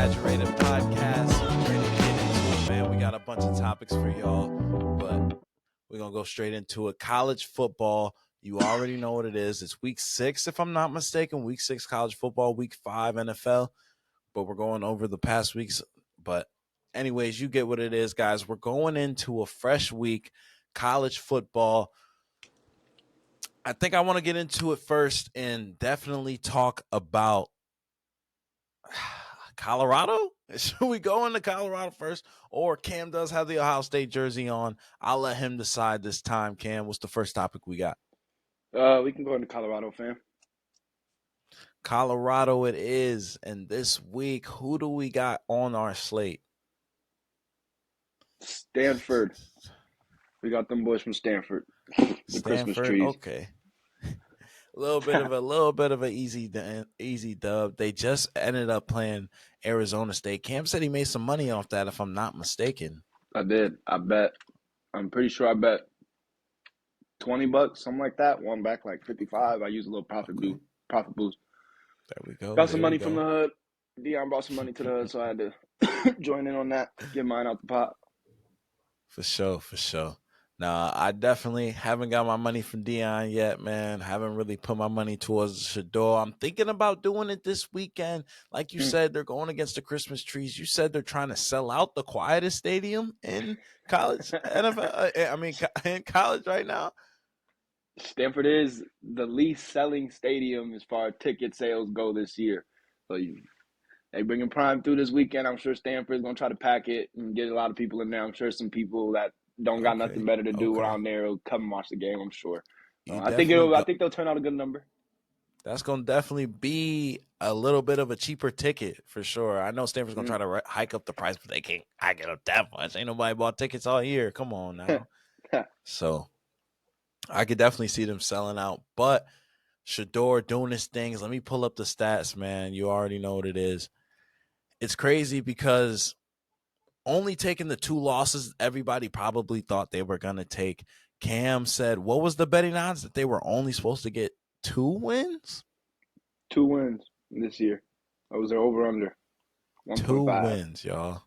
Exaggerated podcast. Ready to get into it, man. We got a bunch of topics for y'all, but we're gonna go straight into it. College football. You already know what it is. It's week 6, if I'm not mistaken. Week 6 college football, week 5 NFL. But we're going over the past weeks. But anyways, you get what it is, guys. We're going into a fresh week, college football. I think I want to get into it first and definitely talk about Colorado. Should we go into Colorado first? Or Cam does have the Ohio State jersey on. I'll let him decide this time. Cam, what's the first topic we got? We can go into Colorado, fam. Colorado it is. And this week, who do we got on our slate? Stanford. We got them boys from Stanford. The Christmas Stanford, trees. okay. A little bit of an easy dub. They just ended up playing Arizona State. Cam said he made some money off that, if I'm not mistaken. I did. I bet. I'm pretty sure I bet $20, something like that. Won back like 55. I used a little profit boost. There we go. Got some money from the hood. Dion brought some money to the hood, so I had to join in on that. Get mine out the pot. For sure. Now, I definitely haven't got my money from Dion yet, man. Haven't really put my money towards Shador. I'm thinking about doing it this weekend. Like you said, they're going against the Christmas trees. You said they're trying to sell out the quietest stadium in college, in college right now. Stanford is the least selling stadium as far as ticket sales go this year. So they bringing Prime through this weekend. I'm sure Stanford's going to try to pack it and get a lot of people in there. I'm sure some people that don't got nothing better to do around there will come and watch the game, I'm sure. I think they'll turn out a good number. That's going to definitely be a little bit of a cheaper ticket for sure. I know Stanford's going to try to hike up the price, but they can't hike it up that much. Ain't nobody bought tickets all year. Come on now. So I could definitely see them selling out. But Shador doing his things. Let me pull up the stats, man. You already know what it is. It's crazy because only taking the 2 losses everybody probably thought they were going to take. Cam said, what was the betting odds that they were only supposed to get 2 wins? 2 wins this year. I was there over under 1.5. 2 wins, y'all.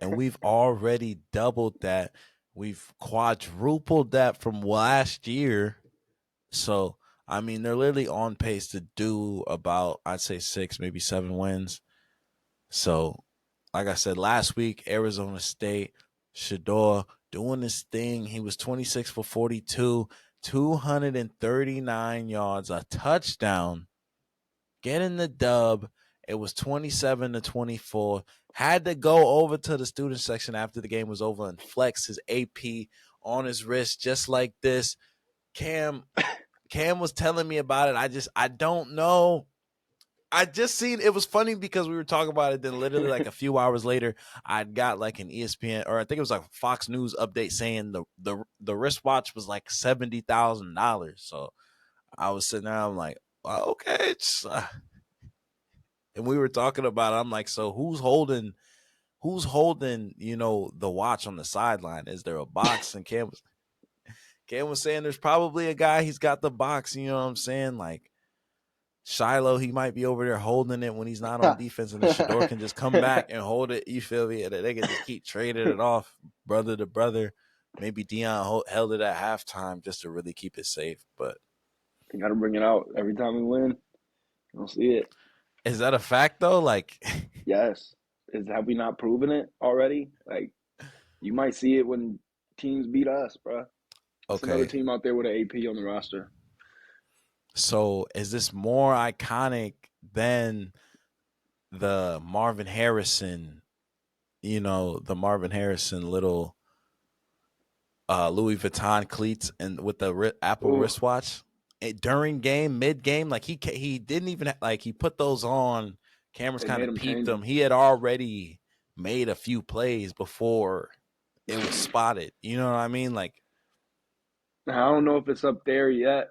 And we've already doubled that. We've quadrupled that from last year. So, I mean, they're literally on pace to do about, I'd say 6, maybe 7 wins. So, like I said, last week, Arizona State, Shador doing his thing. He was 26 for 42, 239 yards, a touchdown, getting the dub. It was 27-24. Had to go over to the student section after the game was over and flex his AP on his wrist just like this. Cam was telling me about it. I don't know. I just seen it was funny because we were talking about it. Then literally like a few hours later, I got like an ESPN or I think it was like Fox News update saying the wristwatch was like $70,000. So I was sitting there, I'm like, well, okay. And we were talking about it. I'm like, so who's holding, the watch on the sideline? Is there a box? And Cam was saying there's probably a guy, he's got the box, you know what I'm saying? Like Shiloh, he might be over there holding it when he's not on defense, and the Shador can just come back and hold it. You feel me? And they can just keep trading it off, brother to brother. Maybe Dion held it at halftime just to really keep it safe. But you got to bring it out every time we win. I don't see it. Is that a fact though? Like, yes. Have we not proven it already? Like, you might see it when teams beat us, bro. There's another team out there with an AP on the roster. So is this more iconic than the Marvin Harrison, the Marvin Harrison little Louis Vuitton cleats and with the Apple wristwatch during game, mid game? Like he didn't even he put those on. Cameras kind of peeped them. He had already made a few plays before it was spotted. You know what I mean? Like, I don't know if it's up there yet.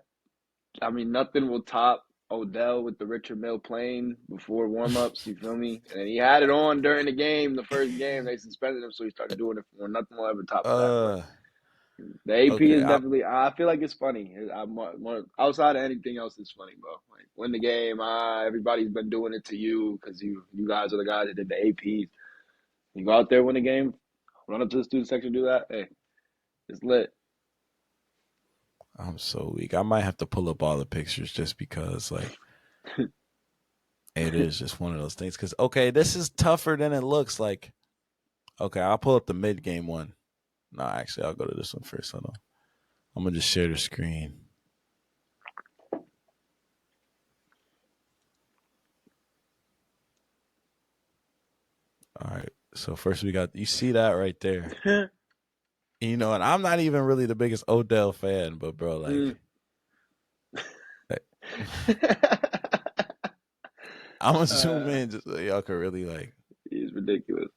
I mean, nothing will top Odell with the Richard Mille plane before warm-ups, you feel me? And he had it on during the game, the first game. They suspended him, so he started doing it for nothing will ever top that. The AP Okay, is definitely. I feel like it's funny. I'm more outside of anything else. It's funny, bro. Like win the game. Everybody's been doing it to you because you guys are the guys that did the APs. You go out there, win the game, run up to the student section, do that. Hey, it's lit. I'm so weak. I might have to pull up all the pictures just because, like, it is just one of those things. Because okay, this is tougher than it looks. Like, okay, I'll pull up the mid game one. No, actually, I'll go to this one first. Hold on. I'm gonna just share the screen. All right. So first we got, you see that right there. You know, and I'm not even really the biggest Odell fan, but bro, like, I'm gonna zoom uh, in just so y'all can really like, he's ridiculous.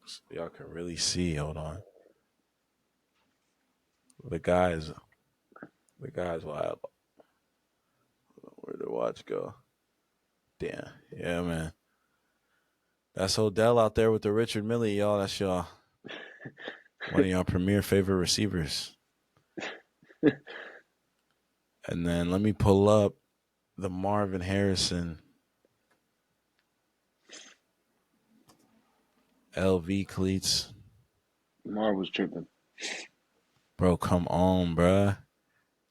so y'all can really see. Hold on. The guys, the guys wild. Where'd the watch go? Damn. Yeah, man. That's Odell out there with the Richard Millie, y'all. That's y'all. One of y'all premier favorite receivers. And then let me pull up the Marvin Harrison LV cleats. Mar was tripping. Bro, come on, bruh.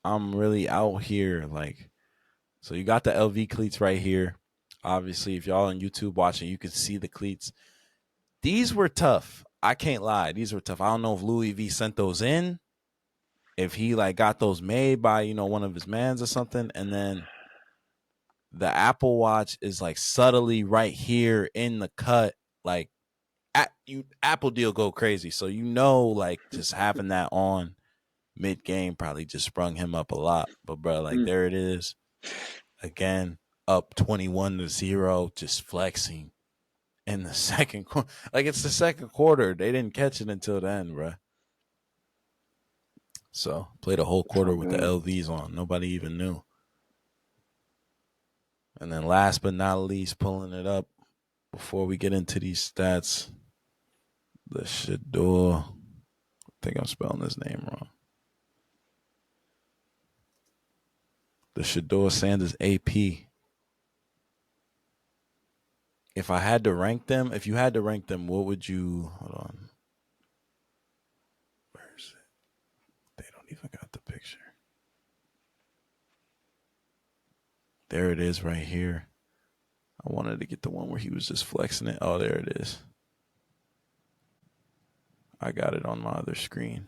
I'm really out here. Like, so you got the LV cleats right here. Obviously, if y'all on YouTube watching, you can see the cleats. These were tough. I can't lie. These were tough. I don't know if Louis V sent those in, if he like got those made by, one of his mans or something. And then the Apple Watch is like subtly right here in the cut. Like, Apple deal go crazy. So, like just having that on mid game probably just sprung him up a lot. But bro, like there it is. Again, up 21-0, just flexing in the second quarter. Like it's the second quarter. They didn't catch it until then, bro. So played a whole quarter with the LVs on. Nobody even knew. And then last but not least, pulling it up before we get into these stats, the Shador. I think I'm spelling his name wrong. The Shador Sanders AP. If I had to rank them, if you had to rank them, what would you? Hold on. Where is it? They don't even got the picture. There it is right here. I wanted to get the one where he was just flexing it. Oh, there it is. I got it on my other screen.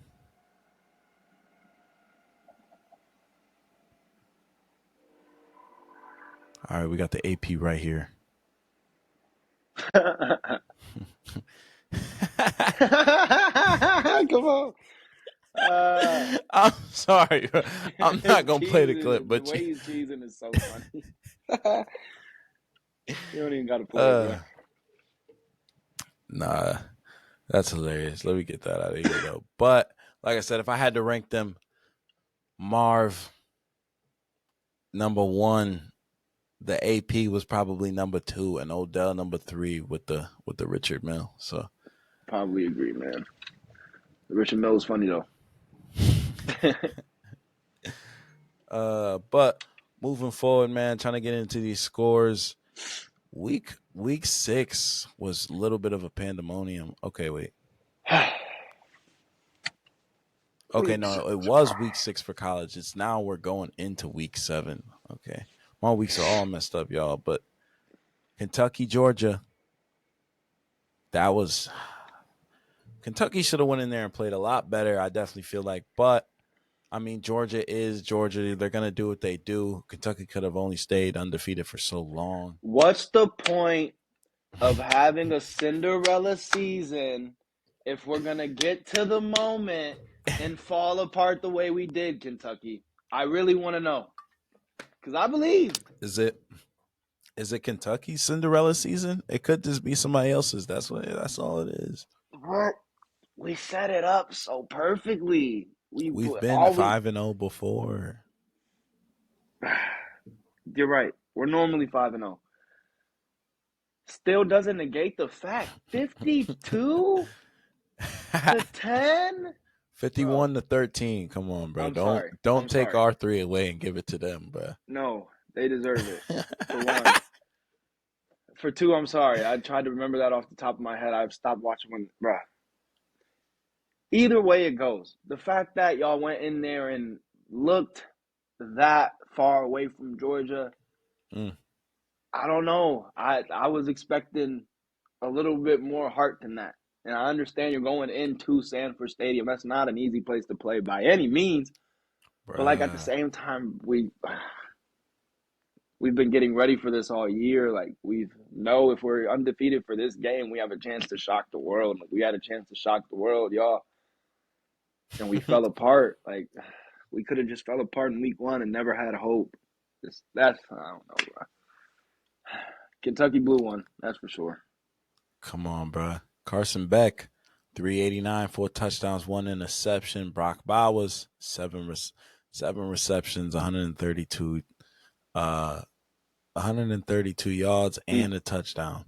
All right, we got the AP right here. Come on. I'm sorry. I'm not going to play the clip, but the way he's cheesing is so funny. You don't even got to play it, bro. Nah, that's hilarious. Let me get that out of here, though. But like I said, if I had to rank them, Marv, number one, the AP was probably number two, and Odell number three with the Richard Mill. So probably agree, man. Richard Mill is funny though. But moving forward, man, trying to get into these scores. Week 6 was a little bit of a pandemonium. Okay, wait. Okay, no, it was week 6 for college. It's now we're going into week 7. Okay. My weeks are all messed up, y'all. But Kentucky, Georgia, Kentucky should have went in there and played a lot better, I definitely feel like. But, I mean, Georgia is Georgia. They're going to do what they do. Kentucky could have only stayed undefeated for so long. What's the point of having a Cinderella season if we're going to get to the moment and fall apart the way we did, Kentucky? I really want to know. Because I believe. Is it Kentucky's Cinderella season? It could just be somebody else's. That's all it is. What? We set it up so perfectly. We've been always 5-0 before. You're right. We're normally 5-0. Still doesn't negate the fact 52 to 10. Bro, 51-13. Come on, bro. I'm Don't sorry. don't I'm take sorry. R3 away and give it to them, bro. No, they deserve it. For one. For two, I'm sorry. I tried to remember that off the top of my head. I've stopped watching when, bruh. Either way it goes, the fact that y'all went in there and looked that far away from Georgia, Mm, I don't know. I was expecting a little bit more heart than that. And I understand you're going into Sanford Stadium. That's not an easy place to play by any means. But like at the bruh. same time, we've been getting ready for this all year. Like we know if we're undefeated for this game, we have a chance to shock the world. Like we had a chance to shock the world, y'all, and we fell apart. Like we could have just fell apart in week 1 and never had hope. That's I don't know, bro. Kentucky blew one, that's for sure. Come on, bruh. Carson Beck, 389, 4 touchdowns, 1 interception. Brock Bowers, seven receptions, 132 yards Mm, and a touchdown.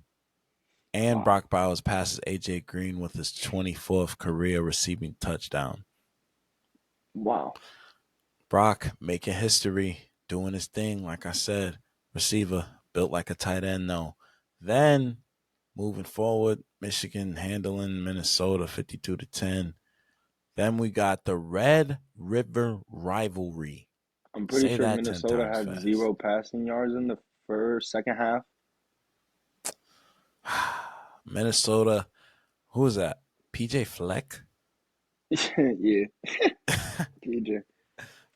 And wow, Brock Bowers passes AJ Green with his 24th career receiving touchdown. wow. Brock making history, doing his thing, like I said, receiver, built like a tight end, though. Then moving forward, Michigan handling Minnesota 52-10. Then we got the Red River rivalry. I'm pretty Say sure that 10 Minnesota times had fast. 0 passing yards in the second half. Minnesota, who is that? PJ Fleck? Yeah, PJ.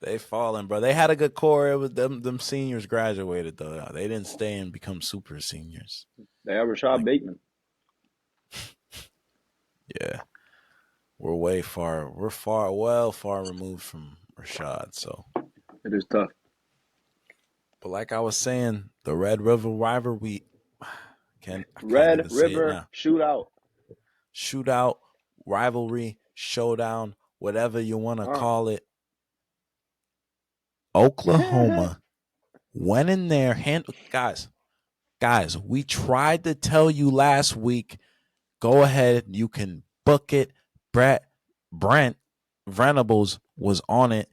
They falling, bro. They had a good core. It was them seniors graduated though. They didn't stay and become super seniors. They have Rashad Like, Bateman. yeah. We're far removed from Rashad. So, It is tough. but like I was saying, the Red River rivalry, I can't Red even say it River now. shootout. Shootout, rivalry, showdown, whatever you want to Uh. call it. Oklahoma went in there, guys. We tried to tell you last week. Go ahead, you can book it. Brent Venables was on it.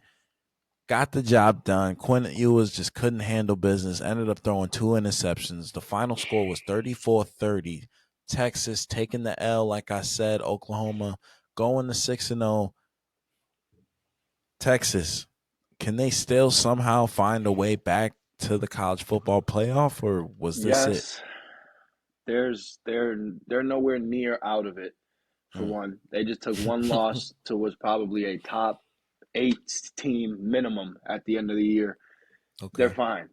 Got the job done. Quentin Ewers just couldn't handle business. Ended up throwing 2 interceptions. The final score was 34-30. Texas taking the L, like I said. Oklahoma going to 6-0. Texas, can they still somehow find a way back to the college football playoff, or was this it? Yes, they're nowhere near out of it. For Mm. one, they just took one loss to was probably a top 8 team minimum at the end of the year. They're Okay. fine.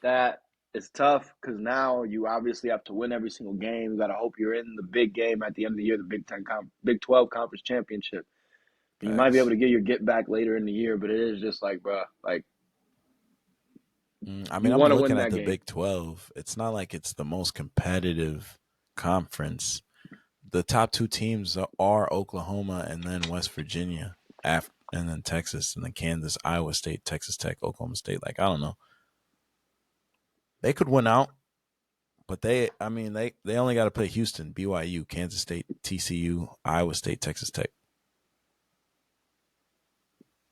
That is tough because now you obviously have to win every single game. You got to hope you're in the big game at the end of the year, the Big 12 conference championship. And you might be able Facts. to get your get back later in the year, but it is just like, bro, like I mean, you I'm want to win looking at that the game. Big 12. It's not like it's the most competitive conference. The top two teams are Oklahoma and then West Virginia, and then Texas, and then Kansas, Iowa State, Texas Tech, Oklahoma State. Like, I don't know. They could win out, but they only got to play Houston, BYU, Kansas State, TCU, Iowa State, Texas Tech.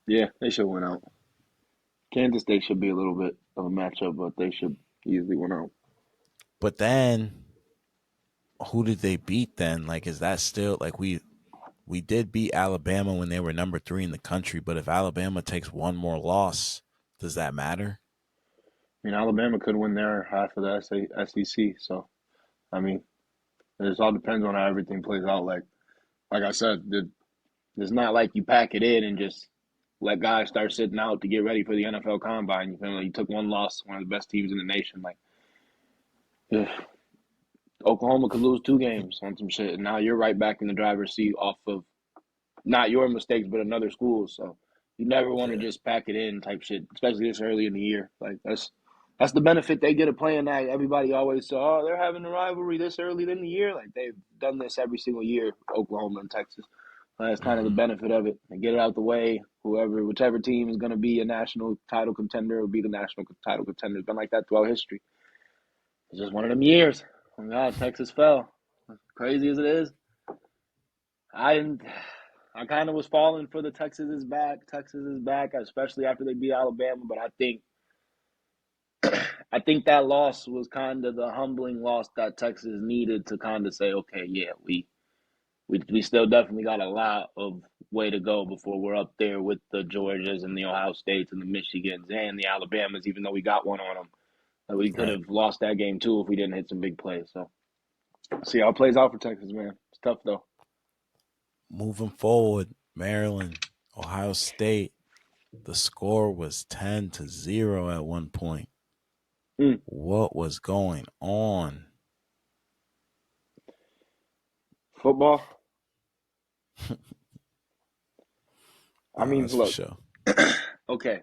Yeah, they should win out. Kansas State should be a little bit of a matchup, but they should easily win out. But then who did they beat then? Like, is that still like we did beat Alabama when they were number 3 in the country, but if Alabama takes one more loss, does that matter? I mean, Alabama could win their half of the SEC. So, I mean, it just all depends on how everything plays out. Like I said, it's not like you pack it in and just let guys start sitting out to get ready for the NFL Combine. You feel like you took one loss to one of the best teams in the nation. Like, ugh, Oklahoma could lose 2 games on some shit, and now you're right back in the driver's seat off of not your mistakes, but another school. So you never want to Yeah. just pack it in type shit, especially this early in the year. Like that's the benefit they get of playing that. Everybody always say, "Oh, they're having a rivalry this early in the year." Like they've done this every single year, Oklahoma and Texas. That's kind of the Mm-hmm. benefit of it. And get it out the way. Whichever team is going to be a national title contender will be the national title contender. It's been like that throughout history. It's just one of them years. Oh God, Texas fell. Crazy as it is. I I kind of was falling for the Texas is back. Texas is back, especially after they beat Alabama. But I think that loss was kind of the humbling loss that Texas needed to kind of say, okay, yeah, we still definitely got a lot of way to go before we're up there with the Georgias and the Ohio States and the Michigans and the Alabamas. Even though we got one on them, we could Right. have lost that game too if we didn't hit some big plays. So see how it plays out for Texas, man. It's tough though. Moving forward, Maryland, Ohio State. The score was 10-0 at one point. Mm. What was going on? Football. I mean, That's for look. sure. Okay,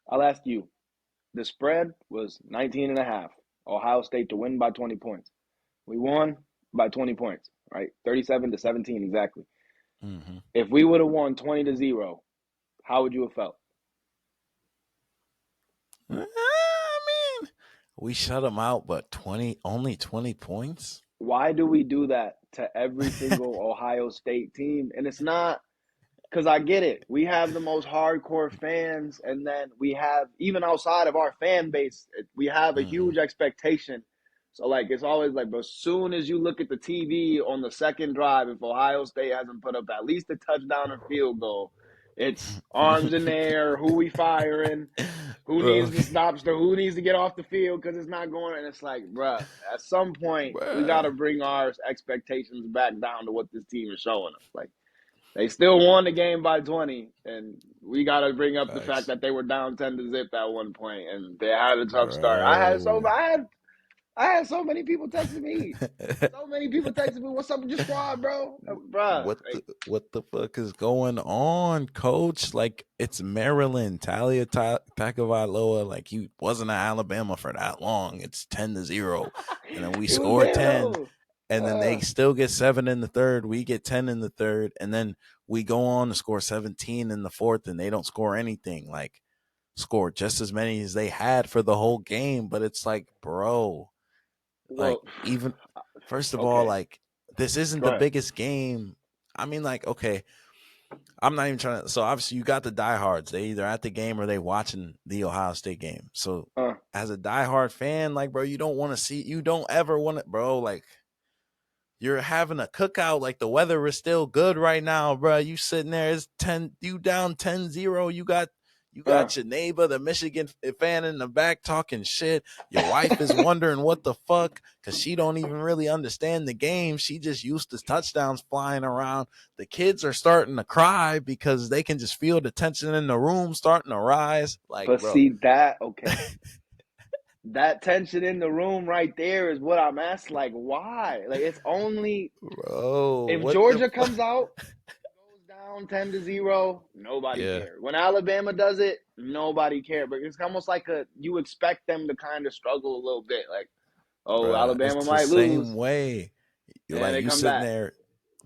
I'll ask you. The spread was 19 and a half. Ohio State to win by 20 points. We won by 20 points, right? 37-17 exactly. Hmm. If we would have won 20-0, how would you have felt? I mean, we shut them out, but only 20 points. Why do we do that to every single Ohio State team? And it's not because I get it. We have the most hardcore fans, and then we have, even outside of our fan base, we have a Hmm. huge expectation. So, like, it's always like, but as soon as you look at the TV on the second drive, if Ohio State hasn't put up at least a touchdown or field goal, it's arms in the air, who we firing, who Bro, needs to stop, who needs to get off the field because it's not going. And it's like, bruh, at some point, we got bro, to bring our expectations back down to what this team is showing us. Like, they still won the game by 20, and we got to bring up the fact facts, that they were down 10-0 at one point, and they had a tough start. bro. I had so many people texting me. So many people texting me, "What's up with your squad, bro?" Bruh, like, What the fuck is going on, coach? Like it's Maryland, Talia Tagovailoa. Like he wasn't at Alabama for that long. It's 10-0, and then we he was scored there 10, though. and then they still get 7 in the third. We get 10 in the third, and then we go on to score 17 in the fourth, and they don't score anything. Like score just as many as they had for the whole game, but it's like, bro, like Well, even first of all, okay, like this isn't go the ahead. biggest game. I mean, like, okay, I'm not even trying to. So obviously, you got the diehards. They either at the game or they watching the Ohio State game. So Uh, as a diehard fan, like, bro, you don't want to see. You don't ever want it, bro. Like you're having a cookout. Like the weather is still good right now, bro. You sitting there, it's 10. You down 10-0. You uh. got your neighbor, the Michigan fan in the back talking shit. Your wife is wondering what the fuck because she don't even really understand the game. She just used to touchdowns flying around. The kids are starting to cry because they can just feel the tension in the room starting to rise. Like, But bro, see that, okay, that tension in the room right there is what I'm asking. Like, why? Like, it's only bro, if what the Georgia fuck? comes out goes down 10-0, nobody Yeah, cared. When Alabama does it, nobody cared. But it's almost like you expect them to kind of struggle a little bit. Like, oh, bro, Alabama it's the might lose, same way. You're and like they you come sitting back. there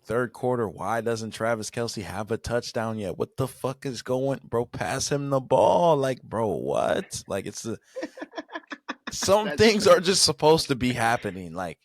third quarter. Why doesn't Travis Kelsey have a touchdown yet? What the fuck is going, bro? Pass him the ball, like, bro. What? Like, some That's things true. are just supposed to be happening. Like,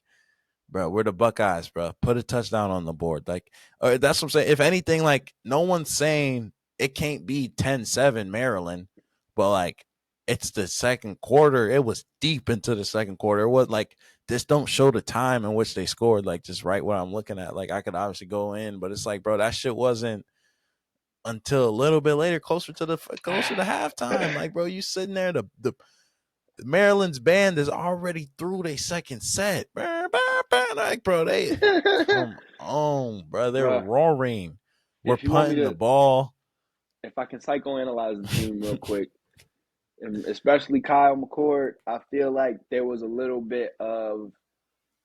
bro, we're the Buckeyes, bro. Put a touchdown on the board. Like, that's what I'm saying. If anything, like, no one's saying it can't be 10-7 Maryland, but like, it's the second quarter. It was deep into the second quarter. It was like, this don't show the time in which they scored. Like, just right what I'm looking at. Like, I could obviously go in, but it's like, bro, that shit wasn't until a little bit later, closer to halftime. Like, bro, you sitting there, the Maryland's band is already through their second set. Like, bro, they come on, bro. They're Bruh, roaring. We're if you want me punting the to, ball. if I can psychoanalyze the team real quick, and especially Kyle McCord, I feel like there was a little bit of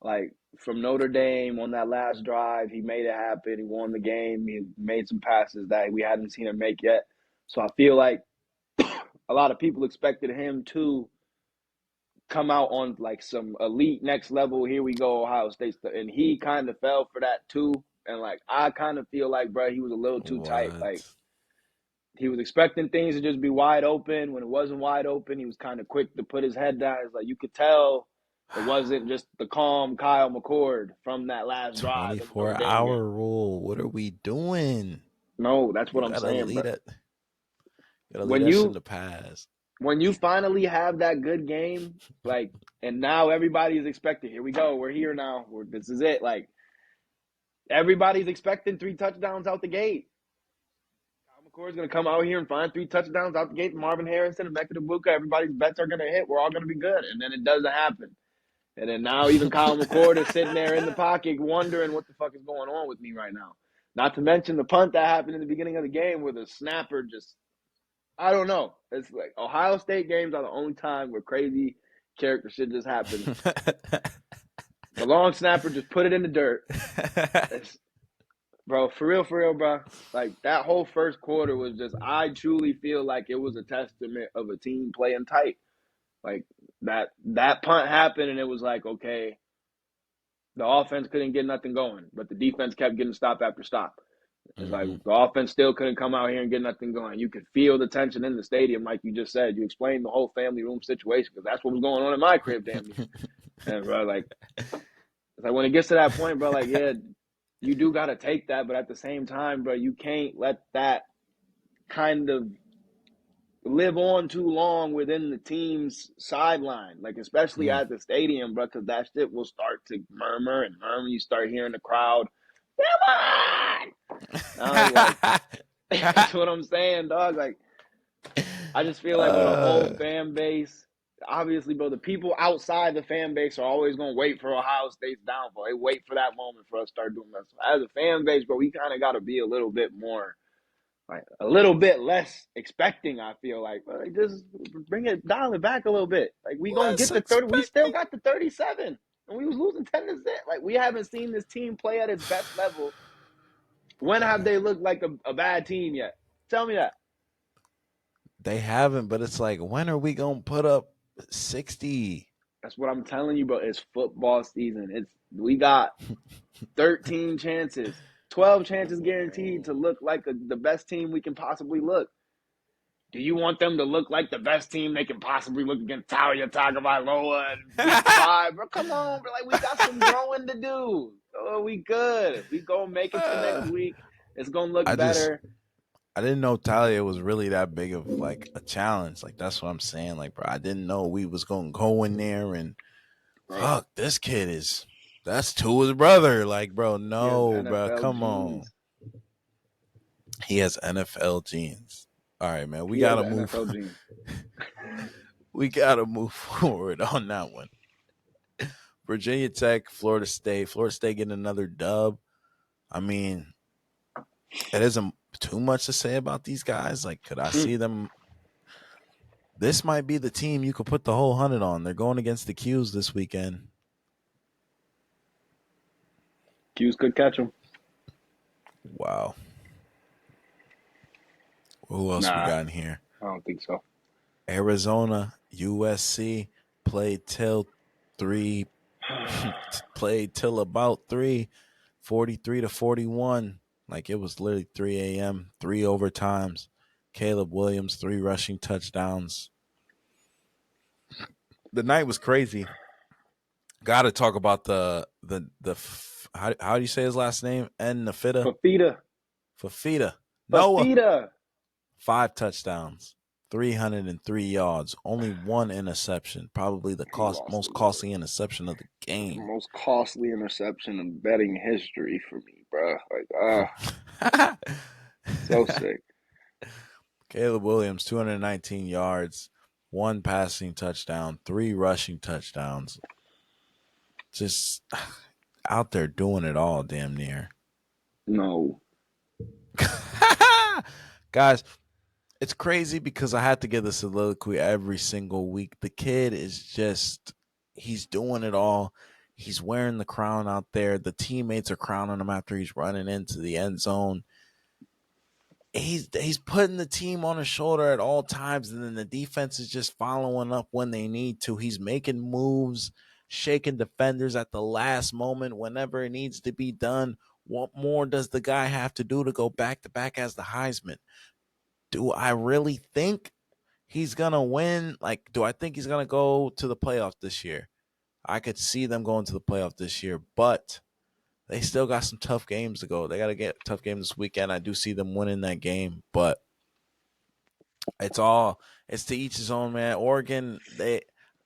like from Notre Dame on that last drive, he made it happen. He won the game. He made some passes that we hadn't seen him make yet. So I feel like a lot of people expected him to come out on like some elite next level. Here we go, Ohio State stuff, and he kind of fell for that too. And like I kind of feel like, bro, he was a little too tight. Like What? he was expecting things to just be wide open. When it wasn't wide open, he was kind of quick to put his head down. It's like you could tell It wasn't just the calm Kyle McCord from that last drive in the Notre Dame 24-hour game. rule. What are we doing? No, that's what You I'm gotta saying, bro. lead it. You gotta lead When that shit in you the past. when you finally have that good game, like, and now everybody is expecting, here we go, we're here now, this is it. Like, everybody's expecting 3 touchdowns out the gate. Kyle McCord's gonna come out here and find 3 touchdowns out the gate. Marvin Harrison and Emeka Egbuka, everybody's bets are gonna hit. We're all gonna be good, and then it doesn't happen. And then now even Kyle McCord is sitting there in the pocket wondering what the fuck is going on with me right now. Not to mention the punt that happened in the beginning of the game where the snapper just, I don't know. It's like Ohio State games are the only time where crazy character shit just happens. The long snapper just put it in the dirt. It's, bro, for real, bro. Like, that whole first quarter was just, I truly feel like it was a testament of a team playing tight. Like, that punt happened and it was like, okay, the offense couldn't get nothing going, but the defense kept getting stop after stop. It's like hmm the offense still couldn't come out here and get nothing going. You could feel the tension in the stadium, like you just said. You explained the whole family room situation because that's what was going on in my crib, damn near. And bro, like, it's like when it gets to that point, bro, like, yeah, you do got to take that, but at the same time, bro, you can't let that kind of live on too long within the team's sideline, like especially mm. at the stadium, bro, because that shit will start to murmur and murmur. You start hearing the crowd, come on! I was like, that's what I'm saying, dog. Like, I just feel like with a whole uh, fan base, obviously, bro, the people outside the fan base are always gonna wait for Ohio State's downfall. They wait for that moment for us to start doing that. So as a fan base, bro, we kind of got to be a little bit more, like a little bit less expecting. I feel like, bro, like, just bring it, dial it back a little bit. Like, we gonna less get the 30. We still expecting. got the 37, and we was losing 10-0. Like, we haven't seen this team play at its best level. When have they looked like a bad team yet? Tell me that. They haven't, but it's like, when are we gonna put up 60? That's what I'm telling you, bro. It's football season. We got 13 chances, 12 chances guaranteed to look like the best team we can possibly look. Do you want them to look like the best team they can possibly look against Talia Tagovailoa in week 5? Bro, come on, bro. Like, we got some growing to do. Oh, we good. We gonna make it to next Uh, week. It's gonna look I just better. I didn't know Talia was really that big of like a challenge. Like, that's what I'm saying. Like, bro, I didn't know we was gonna go in there and Bro, fuck, this kid is that's Tua's brother. Like, bro, he has no, bro, NFL come on. genes. He has NFL genes. All right, man, we He has gotta move. NFL genes. We gotta move forward on that one. Virginia Tech, Florida State. Florida State getting another dub. I mean, it isn't too much to say about these guys. Like, could I see them? This might be the team you could put the whole 100 on. They're going against the Qs this weekend. Q's could catch him. Wow. Who else we Nah, got in here? I don't think so. Arizona, USC played till 3, played till about 3, 43-41. Like, it was literally 3 a.m., 3 overtimes. Caleb Williams, 3 rushing touchdowns. The night was crazy. Got to talk about how do you say his last name? Nafita? Fafita. Fafita. Noah. Fafita. 5 touchdowns, 303 yards, only 1 interception. Probably the He lost most the costly interception of the game. most costly interception in betting history for me, bro. Like, so sick. Caleb Williams, 219 yards, 1 passing touchdown, 3 rushing touchdowns. Just out there doing it all, damn near. No. Guys, it's crazy because I had to give the soliloquy every single week. The kid is just, he's doing it all. He's wearing the crown out there. The teammates are crowning him after he's running into the end zone. He's putting the team on his shoulder at all times, and then the defense is just following up when they need to. He's making moves, shaking defenders at the last moment whenever it needs to be done. What more does the guy have to do to go back to back as the Heisman? Do I really think he's gonna win? Like, do I think he's gonna go to the playoffs this year? I could see them going to the playoff this year, but they still got some tough games to go. They got to get a tough game this weekend. I do see them winning that game, but it's to each his own, man. Oregon,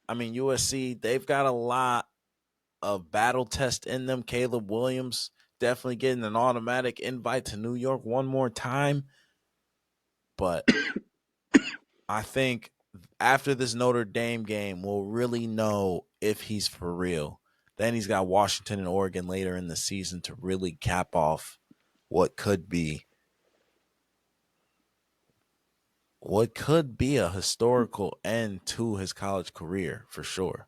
USC, they've got a lot of battle test in them. Caleb Williams definitely getting an automatic invite to New York one more time, but I think after this Notre Dame game, we'll really know if he's for real. Then he's got Washington and Oregon later in the season to really cap off what could be a historical end to his college career for sure.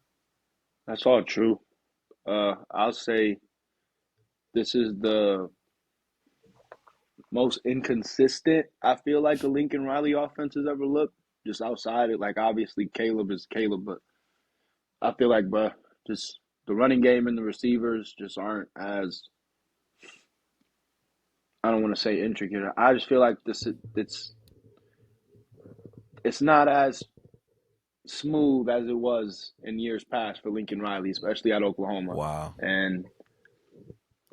That's all true. I'll say this is the most inconsistent I feel like a Lincoln Riley offense has ever looked. Just outside it, like obviously Caleb is Caleb, but I feel like, bruh, just the running game and the receivers just aren't as, I don't want to say intricate. I just feel like it's not as smooth as it was in years past for Lincoln Riley, especially at Oklahoma. Wow. And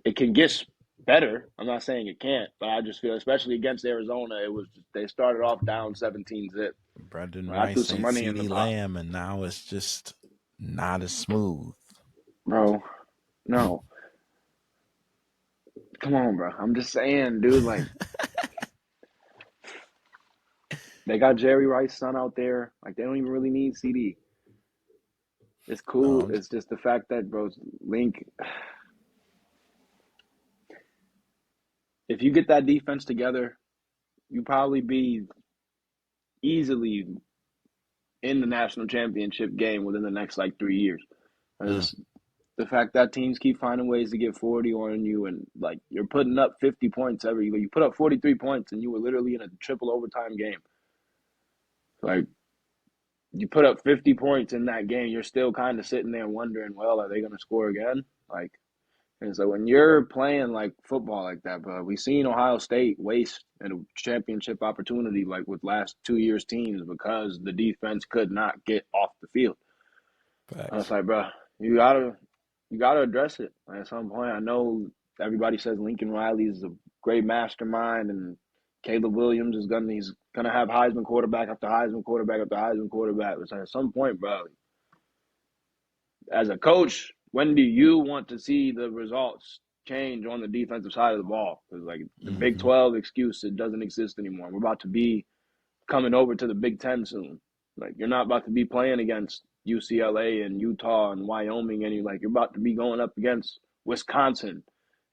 it can get better. I'm not saying it can't, but I just feel, especially against Arizona, it was they started off down 17-zip. Brendan I threw Rice some ain't money in the CeeDee pot, Lamb, and now it's just not as smooth. bro. No, come on, bro. I'm just saying, dude. Like they got Jerry Rice's son out there. Like they don't even really need CD. It's cool. No, It's just the fact that, bro, Link. If you get that defense together, you probably be easily in the national championship game within the next like 3 years. mm, Just the fact that teams keep finding ways to get 40 on you, and like you're putting up 50 points every. You put up 43 points, and you were literally in a triple overtime game. Like you put up 50 points in that game, you're still kind of sitting there wondering, well, are they going to score again? Like, and so when you're playing like football like that, bro, we've seen Ohio State waste a championship opportunity like with last 2 years teams because the defense could not get off the field. I was facts. like, bro, you gotta address it at some point. I know everybody says Lincoln Riley is a great mastermind, and Caleb Williams he's gonna have Heisman quarterback after Heisman quarterback after Heisman quarterback. But at some point, bro, as a coach, when do you want to see the results change on the defensive side of the ball? Because like the Big Mm-hmm. 12 excuse, it doesn't exist anymore. We're about to be coming over to the Big Ten soon. Like you're not about to be playing against UCLA and Utah and Wyoming, and you're about to be going up against Wisconsin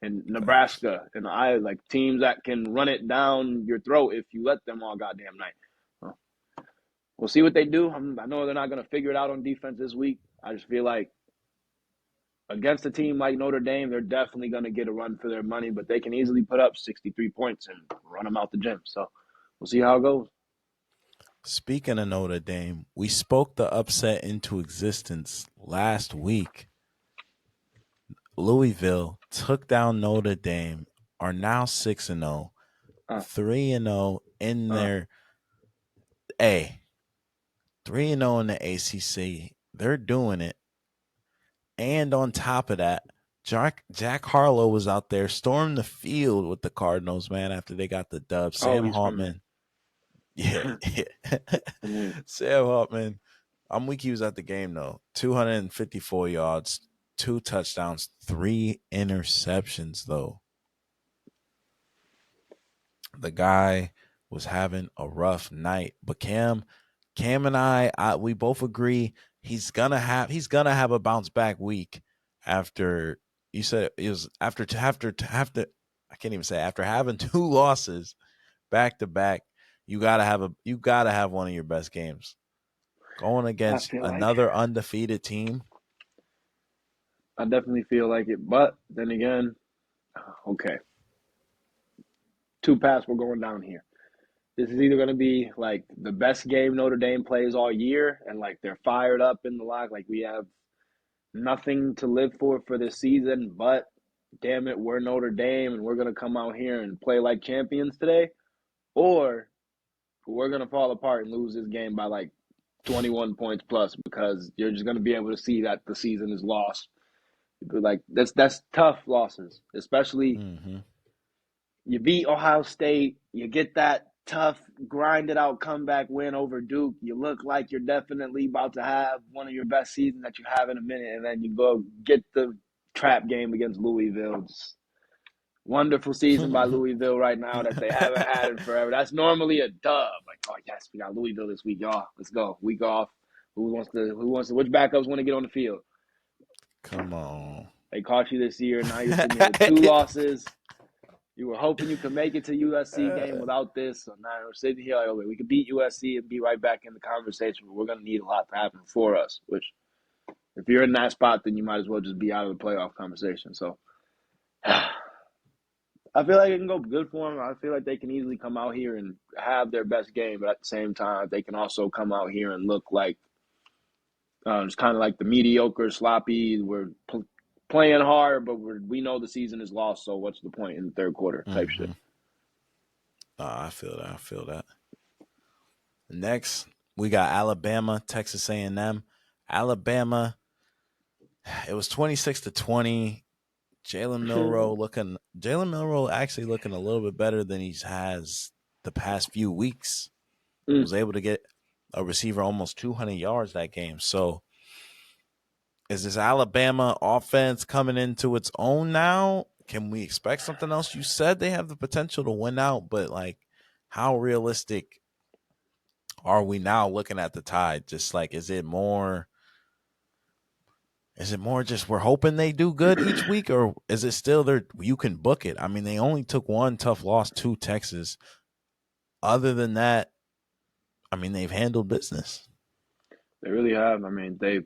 and Facts. Nebraska and I like teams that can run it down your throat if you let them all goddamn night. Well, we'll see what they do. I know they're not going to figure it out on defense this week. I just feel like against a team like Notre Dame, they're definitely going to get a run for their money, but they can easily put up 63 points and run them out the gym. So we'll see how it goes. Speaking of Notre Dame, we spoke the upset into existence last week. Louisville took down Notre Dame, are now 6-0, Uh, 3-0 in uh, their A, 3-0 in the ACC. They're doing it. And on top of that, Jack Harlow was out there, stormed the field with the Cardinals, man, after they got the dub. oh, Sam he's from Hartman. Yeah, yeah. Sam Hartman. I'm weak he was at the game though. 254 yards, 2 touchdowns, 3 interceptions though. The guy was having a rough night. But Cam and we both agree he's gonna have a bounce back week after you said it was after I can't even say after having 2 losses back to back. You gotta have one of your best games going I against feel like another undefeated team. I definitely feel like it, but then again, okay, two paths we're going down here. This is either going to be like the best game Notre Dame plays all year, and like they're fired up in the lock, like we have nothing to live for this season, but damn it, we're Notre Dame and we're going to come out here and play like champions today, or we're going to fall apart and lose this game by like 21 points plus because you're just going to be able to see that the season is lost. Like that's tough losses, especially Mm-hmm. you beat Ohio State, you get that tough, grinded out comeback win over Duke. You look like you're definitely about to have one of your best seasons that you have in a minute, and then you go get the trap game against Louisville. Just wonderful season by Louisville right now that they haven't had in forever. That's normally a dub. Like, oh yes, we got Louisville this week, y'all. Let's go. Week off. Which backups want to get on the field? Come on. They caught you this year. Now you're sitting here with 2 losses. You were hoping you could make it to USC game without this. So now we're sitting here like, okay, we could beat USC and be right back in the conversation, but we're going to need a lot to happen for us, which if you're in that spot, then you might as well just be out of the playoff conversation. So I feel like it can go good for them. I feel like they can easily come out here and have their best game, but at the same time, they can also come out here and look like it's kind of like the mediocre, sloppy. We're playing hard, but we know the season is lost, so what's the point in the third quarter type shit. I feel that. I feel that. Next, we got Alabama, Texas A&M. Alabama, it was 26-20. Jalen Milroe actually looking a little bit better than he has the past few weeks. Was able to get a receiver almost 200 yards that game. So is this Alabama offense coming into its own now? Can we expect something else? You said they have the potential to win out, but like, how realistic are we now looking at the Tide? Just like, is it more just we're hoping they do good each week, or is it still there? You can book it. I mean, they only took one tough loss to Texas. Other than that, I mean, they've handled business. They really have. I mean, they're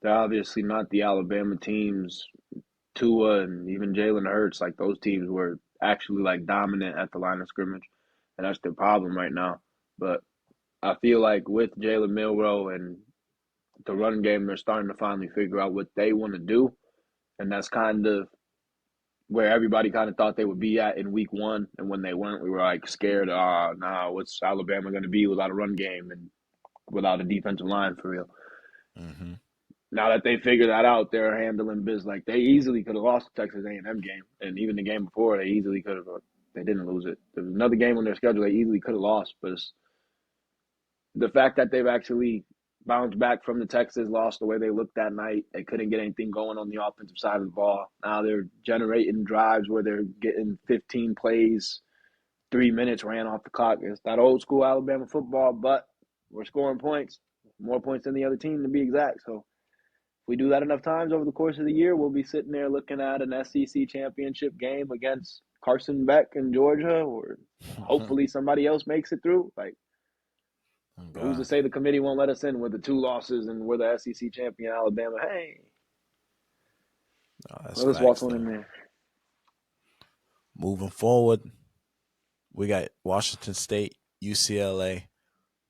obviously not the Alabama teams. Tua and even Jalen Hurts, like those teams were actually like dominant at the line of scrimmage, and that's their problem right now. But I feel like with Jalen Milroe and the run game, they're starting to finally figure out what they want to do, and that's kind of where everybody kind of thought they would be at in week 1, and when they weren't, we were like scared. What's Alabama going to be without a run game and without a defensive line for real? Mm-hmm. Now that they figured that out, they're handling biz like they easily could have lost the Texas A&M game, and even the game before they easily could have. They didn't lose it. There was another game on their schedule they easily could have lost, but it's the fact that they've actually bounced back from the Texas loss the way they looked that night. They couldn't get anything going on the offensive side of the ball. Now they're generating drives where they're getting 15 plays, 3 minutes ran off the clock. It's that old school Alabama football, but we're scoring points, more points than the other team to be exact. So if we do that enough times over the course of the year, we'll be sitting there looking at an SEC championship game against Carson Beck in Georgia, or hopefully somebody else makes it through. Like, who's to say the committee won't let us in with the 2 losses and we're the SEC champion Alabama? Hey, let us walk on in there. Moving forward, we got Washington State, UCLA.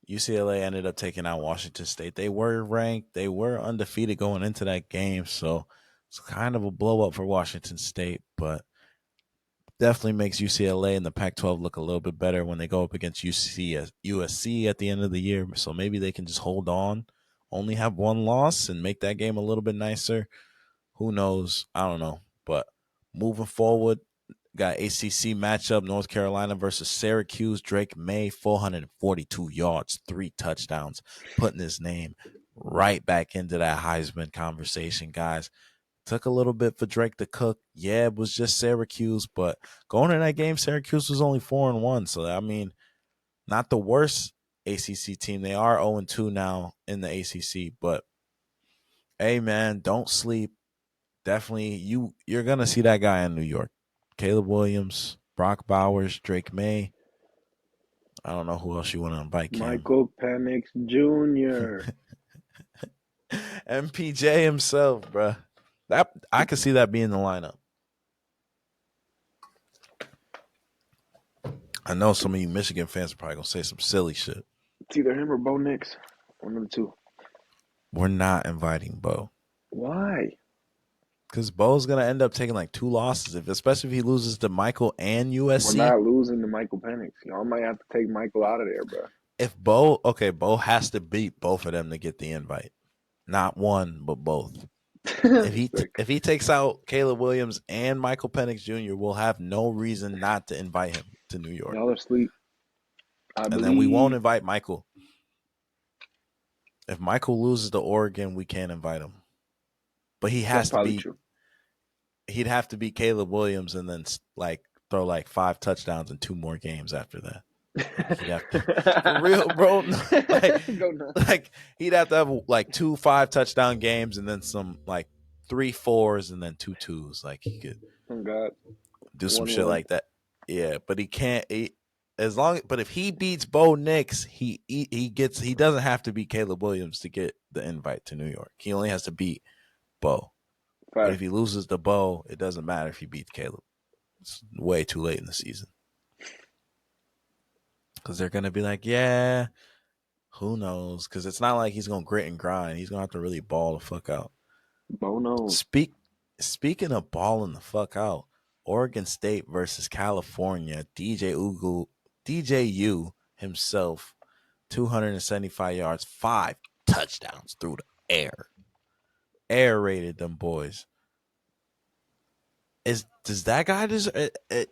UCLA ended up taking out Washington State. They were ranked. They were undefeated going into that game. So it's kind of a blow up for Washington State, but definitely makes UCLA and the Pac-12 look a little bit better when they go up against USC at the end of the year. So maybe they can just hold on, only have 1 loss, and make that game a little bit nicer. Who knows? I don't know. But moving forward, got ACC matchup, North Carolina versus Syracuse. Drake May, 442 yards, 3 touchdowns, putting his name right back into that Heisman conversation, guys. Took a little bit for Drake to cook. Yeah, it was just Syracuse, but going in that game, Syracuse was only 4-1. So, I mean, not the worst ACC team. They are 0-2 now in the ACC, but hey, man, don't sleep. Definitely, you're going to see that guy in New York. Caleb Williams, Brock Bowers, Drake May. I don't know who else you want to invite, Cam. Michael Penix Jr. MPJ himself, bro. That I could see that being the lineup. I know some of you Michigan fans are probably going to say some silly shit. It's either him or Bo Nix. One of the two. We're not inviting Bo. Why? Because Bo's going to end up taking like 2 losses, especially if he loses to Michael and USC. We're not losing to Michael Penix. Y'all might have to take Michael out of there, bro. if Bo has to beat both of them to get the invite, not one but both. If he takes out Caleb Williams and Michael Penix Jr., we'll have no reason not to invite him to New York, Y'all are asleep. I and then we won't believe invite Michael. If Michael loses to Oregon, we can't invite him. But he that's has to probably beat. true. He'd have to beat Caleb Williams and then like throw like 5 touchdowns in 2 more games after that. Like he'd have to, for real, bro. like he'd have to have like 2 5-touchdown games and then some like 3 4s and then 2 2s. Like he could Oh God, do some shit 1-1. like that. Yeah, but he can't. But if he beats Bo Nix, he doesn't have to beat Caleb Williams to get the invite to New York. He only has to beat Bo. But if Fact. he loses to Bo, it doesn't matter if he beats Caleb. It's way too late in the season. Because they're going to be like, yeah, who knows? Because it's not like he's going to grit and grind. He's going to have to really ball the fuck out. Bono. Speaking of balling the fuck out, Oregon State versus California, DJU himself, 275 yards, 5 touchdowns through the air. Air rated them boys. Does that guy deserve it?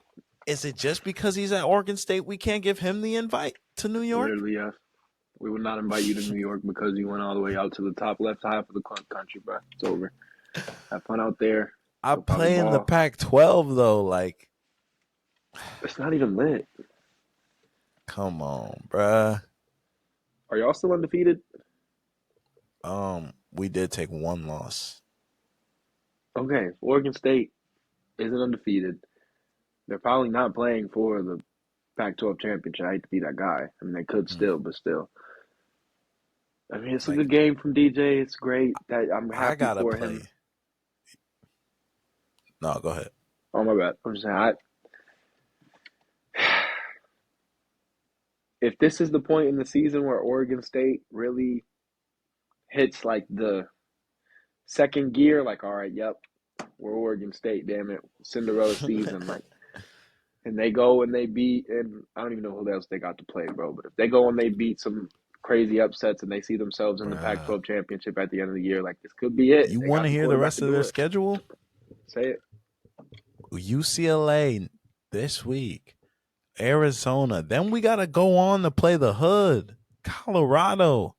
Is it just because he's at Oregon State we can't give him the invite to New York? Literally, yes. We would not invite you to New York because you went all the way out to the top left half of the country, bro. It's over. Have fun out there. I Go probably play in the ball. Pac-12 though. Like, It's not even lit. come on, bruh. Are y'all still undefeated? We did take 1 loss. Okay, Oregon State isn't undefeated. They're probably not playing for the Pac-12 championship. I hate to be that guy. I mean, they could still, but still. I mean, it's a Like, good game from DJ. It's great. That I'm I happy gotta for play. him. No, go ahead. Oh my bad. I'm just saying. If this is the point in the season where Oregon State really hits like the second gear, like, all right, yep, we're Oregon State, damn it, Cinderella season, like, and they go and they beat, and I don't even know who else they got to play, bro, but if they go and they beat some crazy upsets and they see themselves in the Bruh. Pac-12 championship at the end of the year, like, this could be it. You They want got to the hear the quarterback rest to of do their it. schedule? Say it. UCLA this week, Arizona. Then we gotta go on to play the Hood, Colorado.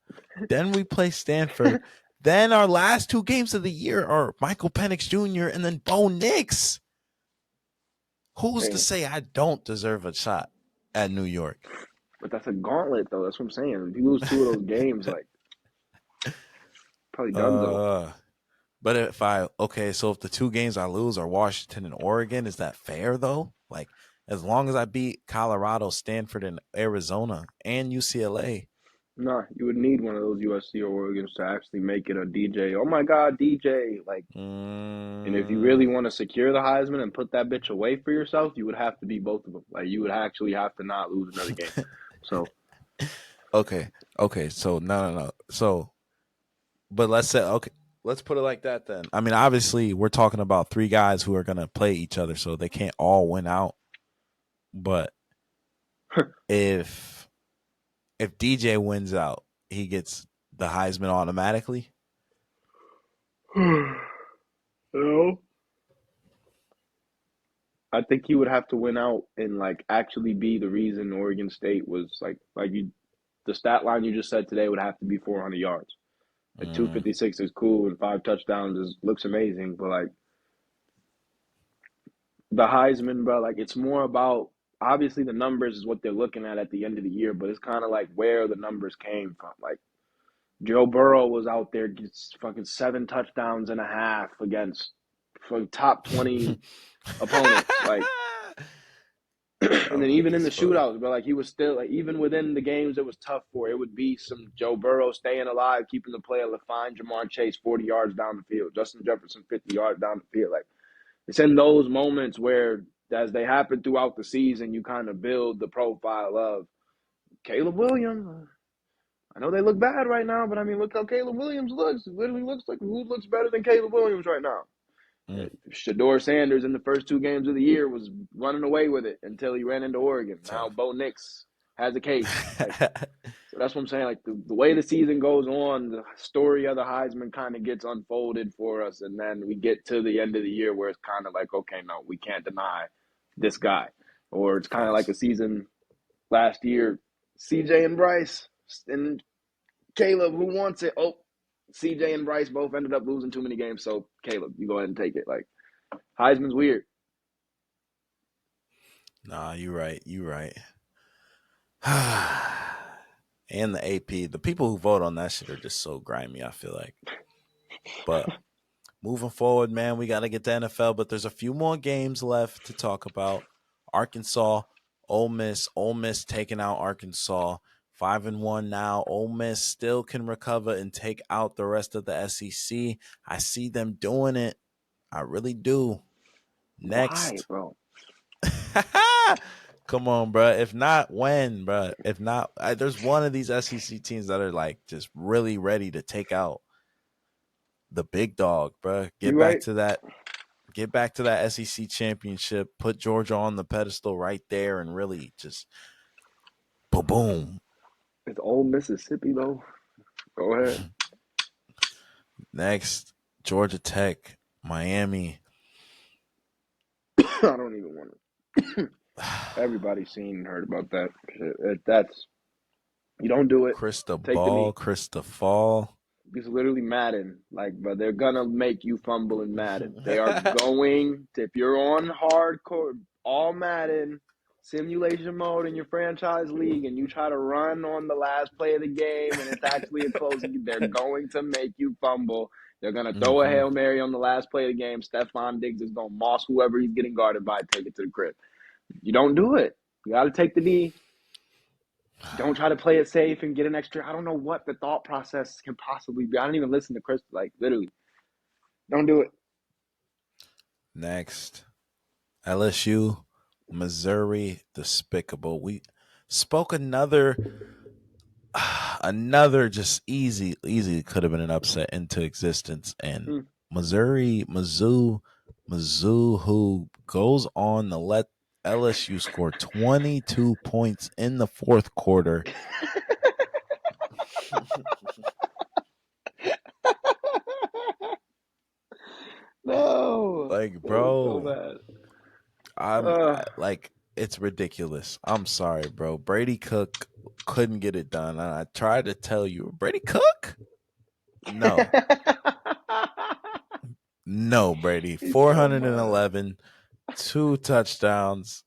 Then we play Stanford. Then our last 2 games of the year are Michael Penix Jr. and then Bo Nix. Who's to say I don't deserve a shot at New York? But that's a gauntlet, though. That's what I'm saying. If you lose 2 of those games, like, probably done, though. But so if the 2 games I lose are Washington and Oregon, is that fair though? Like, as long as I beat Colorado, Stanford, and Arizona and UCLA. Nah, you would need one of those USC or Oregons to actually make it a DJ. Oh my God, DJ! Like, and if you really want to secure the Heisman and put that bitch away for yourself, you would have to be both of them. Like, you would actually have to not lose another game. So, okay. So no. So, but let's put it like that then. I mean, obviously, we're talking about 3 guys who are gonna play each other, so they can't all win out. But if DJ wins out, he gets the Heisman automatically. no. I think he would have to win out and like actually be the reason Oregon State was like you. The stat line you just said today would have to be 400 yards. Like 256 is cool and 5 touchdowns looks amazing, but like the Heisman, bro, like it's more about obviously the numbers is what they're looking at the end of the year, but it's kind of like where the numbers came from. Like Joe Burrow was out there gets fucking 7 touchdowns and a half against top 20 opponents, like. And then even in the shootouts, but like he was still like even within the games it was tough for. It would be some Joe Burrow staying alive, keeping the play alive, find Jamar Chase 40 yards down the field, Justin Jefferson 50 yards down the field. Like it's in those moments where, as they happen throughout the season, you kind of build the profile of Caleb Williams. I know they look bad right now, but I mean, look how Caleb Williams looks. It literally looks like who looks better than Caleb Williams right now. Shador Sanders in the first 2 games of the year was running away with it until he ran into Oregon. Now Bo Nix has a case. Like, So that's what I'm saying. Like the way the season goes on, the story of the Heisman kind of gets unfolded for us, and then we get to the end of the year where it's kind of like, okay, no, we can't deny this guy, or it's kind of like Facts. a season last year, CJ and Bryce and Caleb, who wants it? Oh, CJ and Bryce both ended up losing too many games, so Caleb, you go ahead and take it. Like Heisman's weird. Nah, you right. You right. And the AP, the people who vote on that shit are just so grimy, I feel like. But moving forward, man, we got to get to NFL, but there's a few more games left to talk about. Arkansas, Ole Miss taking out Arkansas. 5-1 now. Ole Miss still can recover and take out the rest of the SEC. I see them doing it. I really do. Why, Next. bro? Come on, bro. If not, when, bro? If not, there's one of these SEC teams that are like just really ready to take out the big dog, bro. You right? Get back to that SEC championship. Put Georgia on the pedestal right there, and really just boom, boom. It's old Mississippi though. Go ahead. Next, Georgia Tech, Miami. I don't even want to. Everybody's seen and heard about that shit. That's you don't do it. Take the knee. Cristobal. It's literally Madden. Like, but they're gonna make you fumble in Madden. They are going to, if you're on hardcore all Madden simulation mode in your franchise league and you try to run on the last play of the game and it's actually a close, they're going to make you fumble. They're gonna throw a Mm-hmm. Hail Mary on the last play of the game. Stephon Diggs is gonna moss whoever he's getting guarded by, take it to the crib. You don't do it. You gotta take the knee. Don't try to play it safe and get an extra. I don't know what the thought process can possibly be. I don't even listen to Chris. Like, literally, don't do it. Next, LSU, Missouri, despicable. We spoke another just easy could have been an upset into existence, and Hmm. Mizzou, who goes on to let LSU score 22 points in the fourth quarter. No, Like, it was so bro, bad. like it's ridiculous. I'm sorry, bro. Brady Cook couldn't get it done. And I tried to tell you, Brady Cook? No. No, Brady. He's so bad. 411, 2 touchdowns,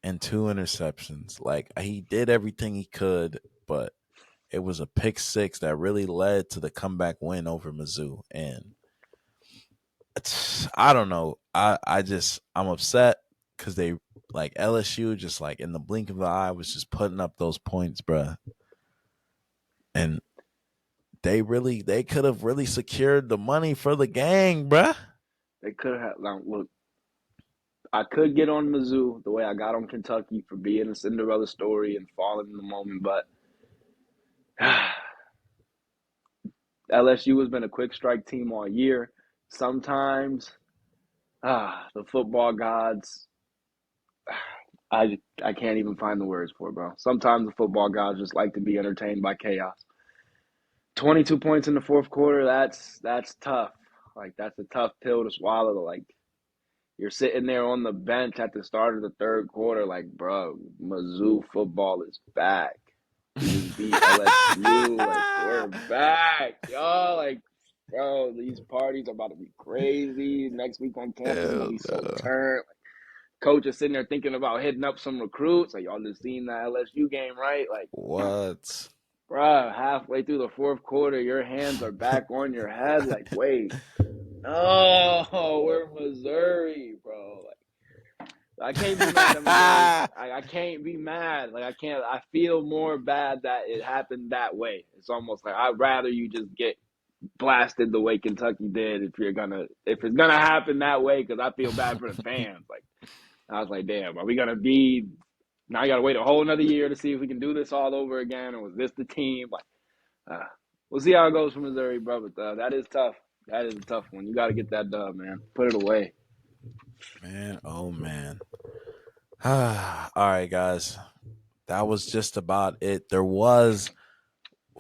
and 2 interceptions. Like he did everything he could, but it was a pick six that really led to the comeback win over Mizzou. And I don't know. I'm upset because they like LSU just like in the blink of the eye was just putting up those points, bruh. And they could have really secured the money for the gang, bruh. They could have. Like, look, I could get on Mizzou the way I got on Kentucky for being a Cinderella story and falling in the moment, but LSU has been a quick strike team all year. Sometimes, the football gods. I can't even find the words for it, bro. Sometimes the football gods just like to be entertained by chaos. 22 points in the fourth quarter, that's tough. Like that's a tough pill to swallow. Like you're sitting there on the bench at the start of the third quarter, like, bro, Mizzou football is back. We just beat LSU. Like, we're back. Y'all, like, bro, these parties are about to be crazy. Next week on campus is gonna Hell be so no. turned. Coach is sitting there thinking about hitting up some recruits. Like, y'all just seen that LSU game, right? Like, What? bruh, halfway through the fourth quarter, your hands are back on your head. Like, wait, no, we're Missouri, bro. Like, I can't be mad at Missouri. I can't be mad. Like, I can't. I feel more bad that it happened that way. It's almost like I'd rather you just get blasted the way Kentucky did if it's gonna happen that way, because I feel bad for the fans. Like, I was like, damn, are we gonna be now? You gotta wait a whole another year to see if we can do this all over again, or was this the team? Like, we'll see how it goes for Missouri, bro. But that is tough. That is a tough one. You got to get that dub, man. Put it away. Man, oh man. All right, guys. That was just about it. There was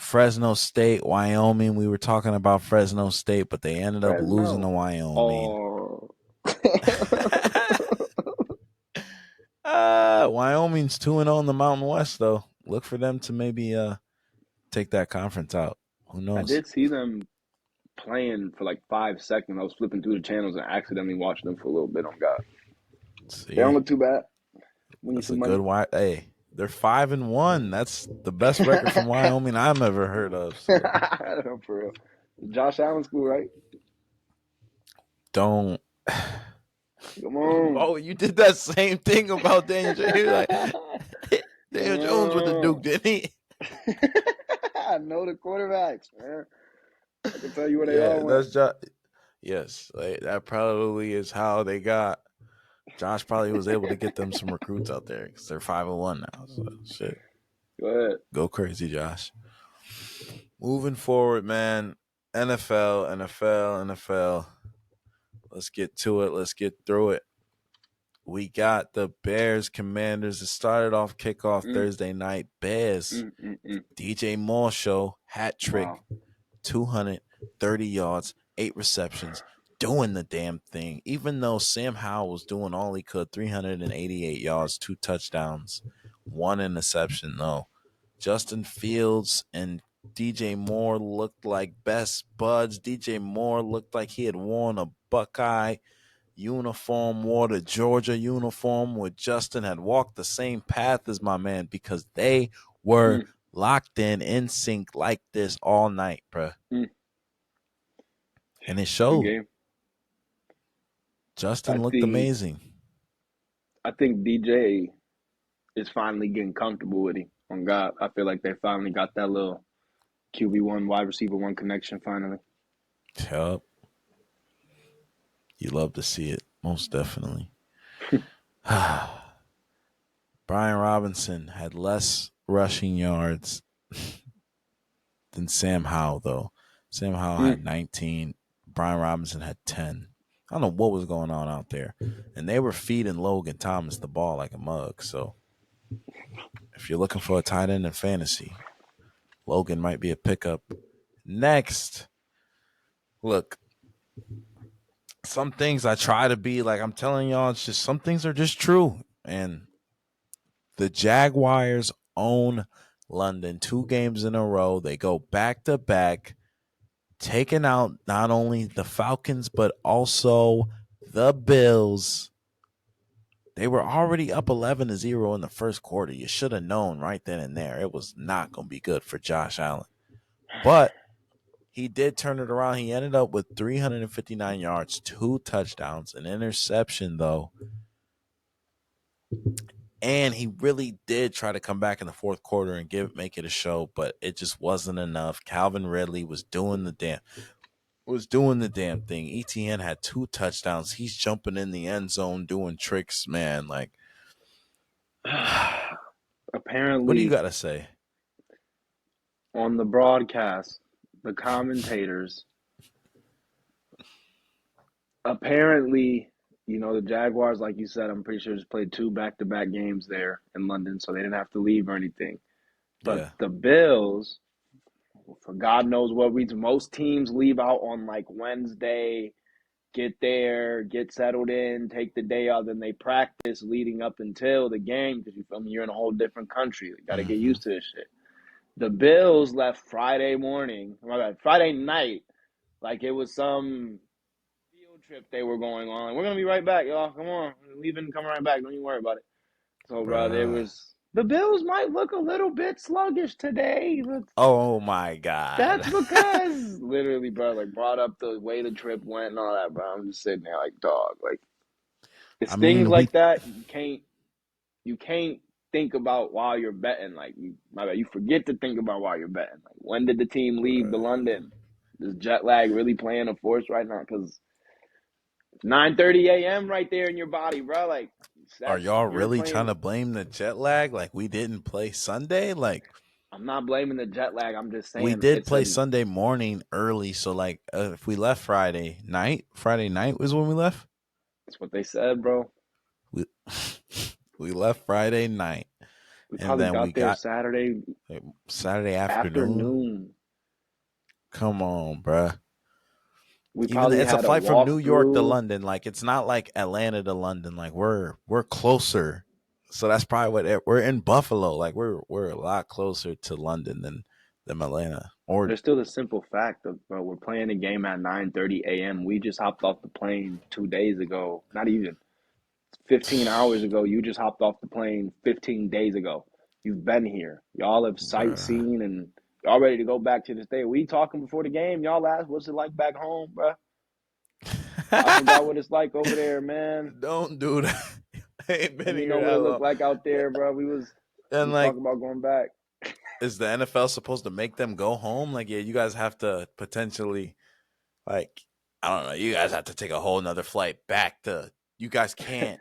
Fresno State, Wyoming. We were talking about Fresno State, but they ended up losing to Fresno. Wyoming. Oh. Wyoming's 2-0 in the Mountain West, though. Look for them to maybe take that conference out. Who I knows? did see them playing for like 5 seconds. I was flipping through the channels and accidentally watched them for a little bit on God. They don't See, look too bad. We need that's a some good money. Hey, they're 5-1. That's the best record from Wyoming I've ever heard of. So For real. Josh Allen school, right? don't. Come on. Oh, you did that same thing about Daniel Jones. He was like, Daniel Jones with the Duke, didn't he? I know the quarterbacks, man. I can tell you where they Yeah, all went. that's just. Yes, that probably is how they got. Josh probably was able to get them some recruits out there because they're 5-1 now. So shit, Go ahead. go crazy, Josh. Moving forward, man. NFL. Let's get to it. Let's get through it. We got the Bears Commanders. It started off kickoff Thursday night. Bears. DJ Moore show, hat trick, Wow. 230 yards, 8 receptions, doing the damn thing. Even though Sam Howell was doing all he could, 388 yards, 2 touchdowns, 1 interception, though. Justin Fields and DJ Moore looked like best buds. DJ Moore looked like he had worn a Buckeye uniform, wore the Georgia uniform, where Justin had walked the same path as my man because they were locked in sync like this all night, bruh. And it showed. Game. Justin looked amazing. I think DJ is finally getting comfortable with him. On God, I feel like they finally got that little QB1 wide receiver 1 connection finally. Yup. You love to see it, most definitely. Brian Robinson had less rushing yards than Sam Howell, though. Sam Howell had 19. Brian Robinson had 10. I don't know what was going on out there. And they were feeding Logan Thomas the ball like a mug. So if you're looking for a tight end in fantasy, Logan might be a pickup. Next, look, some things I try to be like, I'm telling y'all, it's just some things are just true. And the Jaguars own London 2 games in a row. They go back to back, taking out not only the Falcons, but also the Bills. They were already up 11-0 in the first quarter. You should have known right then and there. It was not going to be good for Josh Allen. But he did turn it around. He ended up with 359 yards, 2 touchdowns, an interception, though. And he really did try to come back in the fourth quarter and make it a show, but it just wasn't enough. Calvin Ridley was doing the damn thing. ETN had 2 touchdowns. He's jumping in the end zone doing tricks, man. Like, apparently, what do you got to say? On the broadcast, the commentators, apparently, the Jaguars, like you said, I'm pretty sure just played 2 back-to-back games there in London, so they didn't have to leave or anything. But the Bills, for God knows what reason, most teams leave out on like Wednesday, get there, get settled in, take the day off, then they practice leading up until the game because you feel me, you're in a whole different country. You got to get used to this shit. The Bills left Friday night, like it was some field trip they were going on. We're gonna be right back, y'all. Come on, we're leaving, come right back. Don't even worry about it. So, bro, the Bills might look a little bit sluggish today. Oh my God! That's because literally, bro, like brought up the way the trip went and all that, bro. I'm just sitting there like, dog, like it's things like that you can't think about while you're betting. Like you forget to think about while you're betting. Like when did the team leave the London? Is jet lag really playing a force right now? Because 9:30 a.m. right there in your body, bro. Like, are y'all really trying to blame the jet lag? Like we didn't play Sunday? Like I'm not blaming the jet lag. I'm just saying we did play Sunday morning early. So like if we left Friday night was when we left. That's what they said, bro. We left Friday night. We and probably then we got there got Saturday like, Saturday afternoon. afternoon. Come on, bruh. We Even probably it's a had a flight from New York to walkthrough. London. Like it's not like Atlanta to London. Like we're closer. So that's probably what we're in Buffalo. Like we're a lot closer to London than Atlanta. But Or it's still the simple fact of, bro, we're playing a game at 9:30 a.m. We just hopped off the plane 2 days ago. Not even 15 hours ago. You just hopped off the plane 15 days ago. You've been here. Y'all have bruh. sightseen and y'all ready to go back to the state. We talking before the game. Y'all asked, what's it like back home, bro? I forgot what it's like over there, man. Don't do that. I ain't Let been me here know what that it long. looked like out there, bro. And We like, talking about going back. is the NFL supposed to make them go home? Like, yeah, you guys have to potentially, like, I don't know, you guys have to take a whole nother flight back to. You guys can't.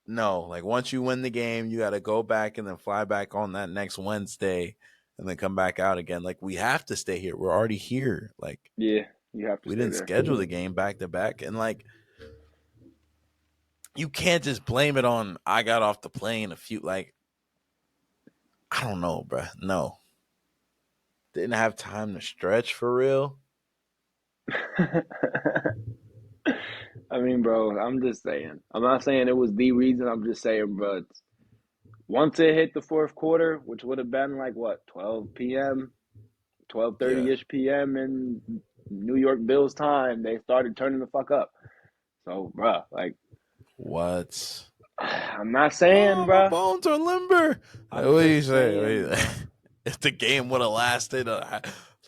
No, like once you win the game, you got to go back and then fly back on that next Wednesday, and then come back out again. Like we have to stay here. We're already here. Like Yeah, you have to we stay didn't there. schedule the game back to back, and like you can't just blame it on I got off the plane a few. Like I don't know, bruh. No, didn't have time to stretch for real. I mean, bro, I'm just saying. I'm not saying it was the reason. I'm just saying, bro. Once it hit the fourth quarter, which would have been like what, 12 p.m., Yeah. 12:30 ish p.m. in New York Bills time, they started turning the fuck up. So, bro, like, What? I'm not saying, Oh, my bro. bones are limber. Like, I'm what do you just say? saying, bro. If the game would have lasted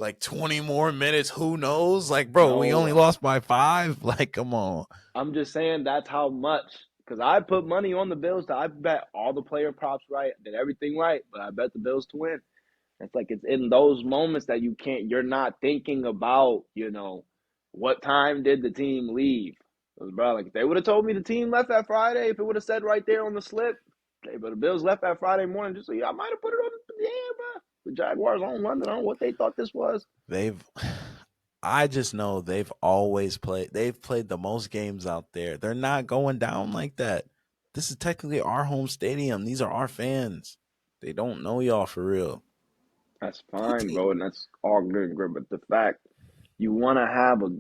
like 20 more minutes, who knows? Like, bro, we only No, lost by 5. Like, come on. I'm just saying that's how much. Because I put money on the Bills. I bet all the player props right, did everything right, but I bet the Bills to win. It's like it's in those moments that you're not thinking about, what time did the team leave? 'Cause, bro, like if they would have told me the team left that Friday, if it would have said right there on the slip, okay, but the Bills left that Friday morning, just so I might have put it on the bro. The Jaguars on London, on what they thought this was. They've I just know they've played the most games out there. They're not going down like that. This is technically our home stadium. These are our fans. They don't know y'all for real. That's fine, bro, and that's all good and good. But the fact you want to have a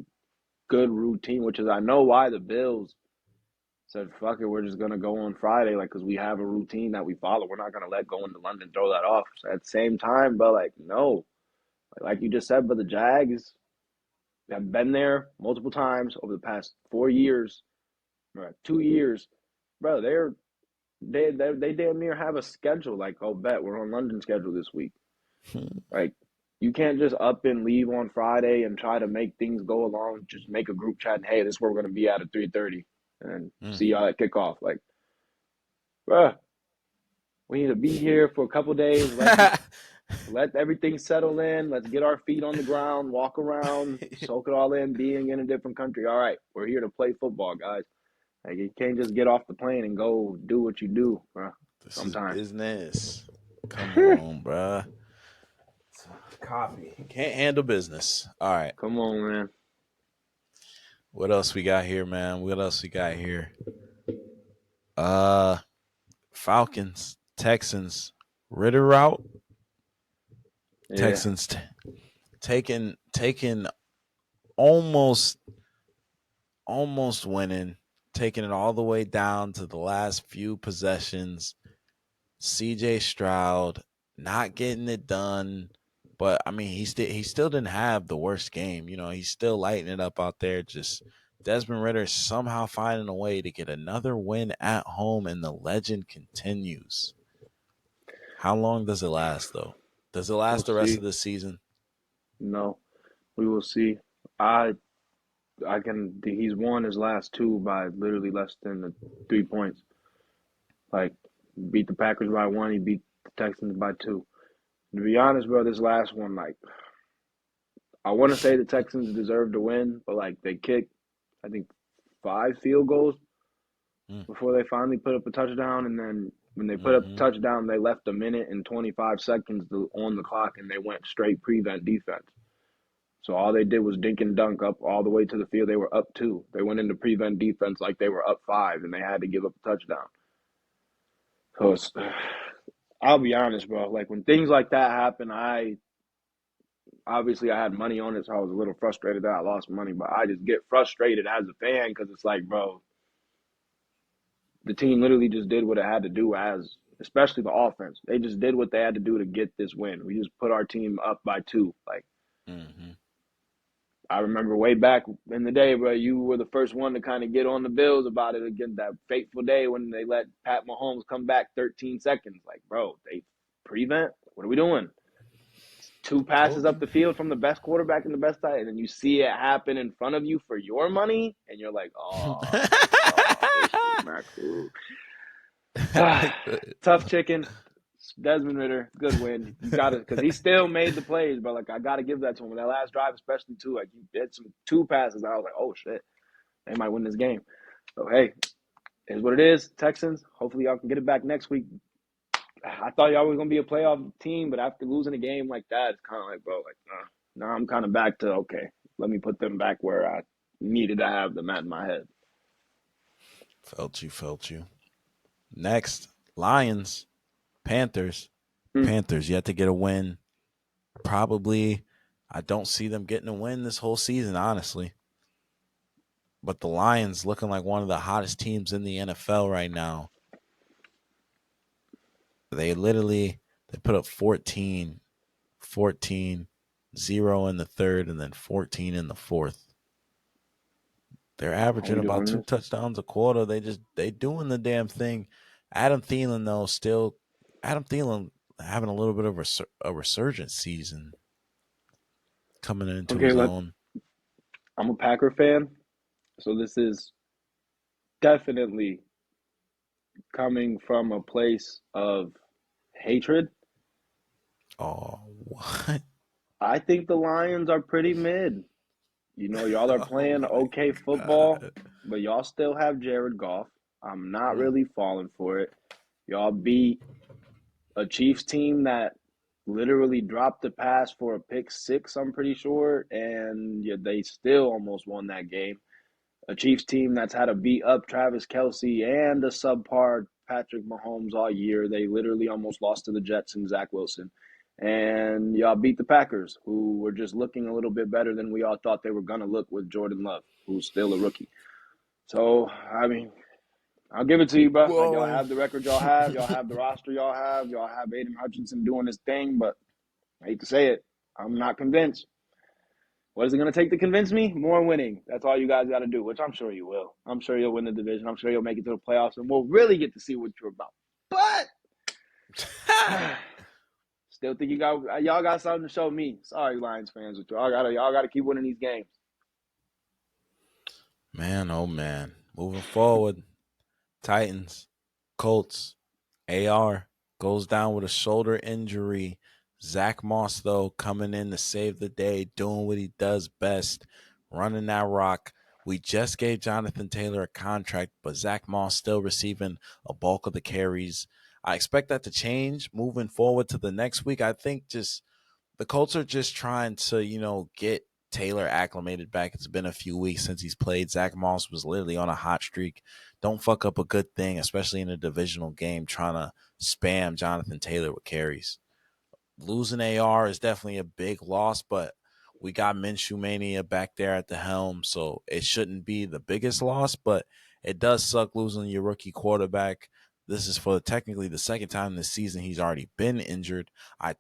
good routine, which is I know why the Bills said, fuck it, we're just gonna go on Friday, like, cause we have a routine that we follow. We're not gonna let going to London throw that off. So at the same time, but like, no, like you just said, but the Jags have been there multiple times over the past 4 years, right, 2 years, bro. They damn near have a schedule. Like, oh, bet we're on London schedule this week. Like, you can't just up and leave on Friday and try to make things go along. Just make a group chat and hey, this is where we're gonna be at 3:30, and see y'all at kickoff. Like, bro, we need to be here for a couple days. Let everything settle in. Let's get our feet on the ground, walk around, soak it all in. Being in a different country. All right, we're here to play football, guys. Like you can't just get off the plane and go do what you do, bro. This is Sometimes. business. Come on, bruh. Coffee. Can't handle business. All right. Come on, man. What else we got here, man? What else we got here? Uh Falcons, Texans, Ritter route. Yeah, Texans taking almost winning, taking it all the way down to the last few possessions. CJ Stroud not getting it done, but I mean he still didn't have the worst game. You know, he's still lighting it up out there. Just Desmond Ritter somehow finding a way to get another win at home, and the legend continues. How long does it last, though? Does it we'll last the rest see. of the season? No, we will see. I I can. He's won his last two by literally less than 3 points. Like beat the Packers by one. He beat the Texans by two. To be honest, bro, this last one, like I want to say the Texans deserve to win, but like they kicked, I think 5 field goals Mm, before they finally put up a touchdown, and then when they put up the mm-hmm. touchdown, they left a minute and 25 seconds on the clock, and they went straight prevent defense. So all they did was dink and dunk up all the way to the field. They were up two. They went into prevent defense like they were up five, and they had to give up a touchdown. So I'll be honest, bro. Like when things like that happen, I obviously I had money on it, so I was a little frustrated that I lost money. But I just get frustrated as a fan because it's like, bro, the team literally just did what it had to do as, especially the offense. They just did what they had to do to get this win. We just put our team up by two. Like Mm-hmm. I remember way back in the day, bro, you were the first one to kind of get on the Bills about it again. That fateful day when they let Pat Mahomes come back 13 seconds. Like, bro, they prevent. What are we doing? Two passes Told up you. the field from the best quarterback and the best tight, and then you see it happen in front of you for your money, and you're like, oh, this is not cool. Tough chicken. Desmond Ritter, good win. You got to, because he still made the plays, but like I got to give that to him. That last drive, especially too, like he did some two passes. I was like, oh shit, they might win this game. So hey, it is what it is. Texans. Hopefully y'all can get it back next week. I thought y'all were gonna be a playoff team, but after losing a game like that, it's kind of like, bro, like now I'm kind of back to okay. Let me put them back where I needed to have them at in my head. Felt you. Next, Lions, Panthers. Hmm. Panthers yet to get a win. Probably, I don't see them getting a win this whole season, honestly. But the Lions looking like one of the hottest teams in the NFL right now. They put up 14, 14, 0 in the third, and then 14 in the fourth. They're Are averaging we about doing 2 this? touchdowns a quarter. They doing the damn thing. Adam Thielen though still Adam Thielen having a little bit of a resurgence season coming into Okay, his own. I'm a Packer fan, so this is definitely coming from a place of hatred. Oh, what? I think the Lions are pretty mid. You know, y'all are Oh playing my okay football, god. but y'all still have Jared Goff. I'm not Mm. really falling for it. Y'all beat a Chiefs team that literally dropped the pass for a pick six, I'm pretty sure, and yeah, they still almost won that game. A Chiefs team that's had to beat up Travis Kelsey and a subpar Patrick Mahomes all year. They literally almost lost to the Jets and Zach Wilson. And y'all beat the Packers, who were just looking a little bit better than we all thought they were going to look with Jordan Love, who's still a rookie. So, I mean, I'll give it to you, bro. Like, y'all Whoa. have the record y'all have. Y'all have the roster y'all have Aiden Hutchinson doing his thing, but I hate to say it, I'm not convinced. What is it going to take to convince me? More winning. That's all you guys got to do, which I'm sure you will. I'm sure you'll win the division. I'm sure you'll make it to the playoffs, and we'll really get to see what you're about. But still think y'all got something to show me. Sorry, Lions fans, but y'all gotta keep winning these games. Man, oh man. Moving forward, Titans, Colts, AR goes down with a shoulder injury. Zach Moss, though, coming in to save the day, doing what he does best, running that rock. We just gave Jonathan Taylor a contract, but Zach Moss still receiving a bulk of the carries. I expect that to change moving forward to the next week. I think just the Colts are just trying to, get Taylor acclimated back. It's been a few weeks since he's played. Zach Moss was literally on a hot streak. Don't fuck up a good thing, especially in a divisional game, trying to spam Jonathan Taylor with carries. Losing AR is definitely a big loss, but we got Minshew Mania back there at the helm, so it shouldn't be the biggest loss, but it does suck losing your rookie quarterback. This is for technically the second time this season he's already been injured. I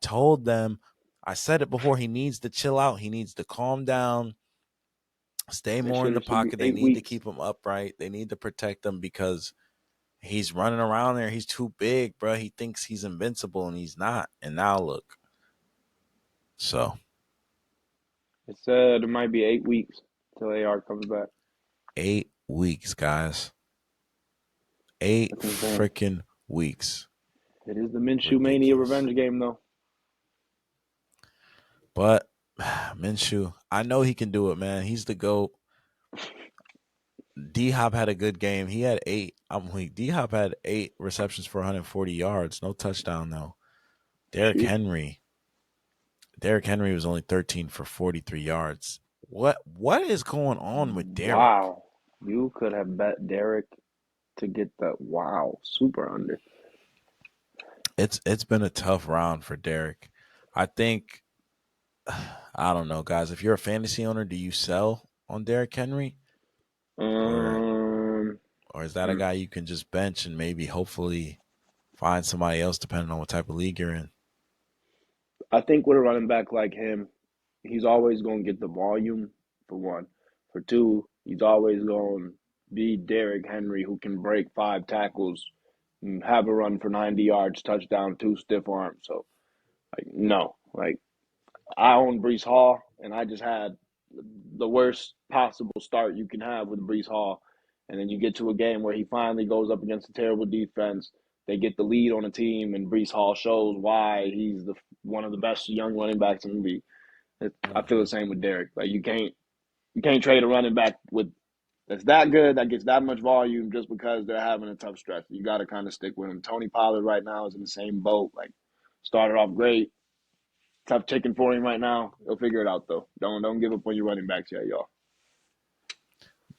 said it before, he needs to chill out. He needs to calm down, stay This more in the should be pocket. They eight need to weeks. keep him upright. They need to protect him because he's running around there. He's too big, bro. He thinks he's invincible and he's not. And now look. So It said it might be 8 weeks till AR comes back. 8 weeks, guys. 8 That's insane. freaking weeks. It is the Minshew Mania Ridiculous. revenge game, though. But Minshew, I know he can do it, man. He's the GOAT. D Hop had a good game. He had 8. I'm weak. D Hop had 8 receptions for 140 yards. No touchdown, though. Derrick Sheesh. Henry. Derrick Henry was only 13 for 43 yards. What is going on with Derrick? Wow. You could have bet Derek to get the wow super under. It's been a tough round for Derek. I think I don't know, guys. If you're a fantasy owner, do you sell on Derrick Henry, or Um, or is that a hmm. guy you can just bench and maybe hopefully find somebody else depending on what type of league you're in? I think with a running back like him, he's always going to get the volume, for one. For two, he's always going to be Derrick Henry, who can break 5 tackles, and have a run for 90 yards, touchdown, 2 stiff arms. So, like, no. Like, I own Brees Hall, and I just had the worst possible start you can have with Brees Hall. And then you get to a game where he finally goes up against a terrible defense. They get the lead on a team, and Brees Hall shows why he's the one of the best young running backs in the league. I feel Hmm. the same with Derek. Like you can't trade a running back with that's that good that gets that much volume just because they're having a tough stretch. You got to kind of stick with him. Tony Pollard right now is in the same boat. Like started off great, tough chicken for him right now. He'll figure it out though. Don't give up on your running backs yet, y'all.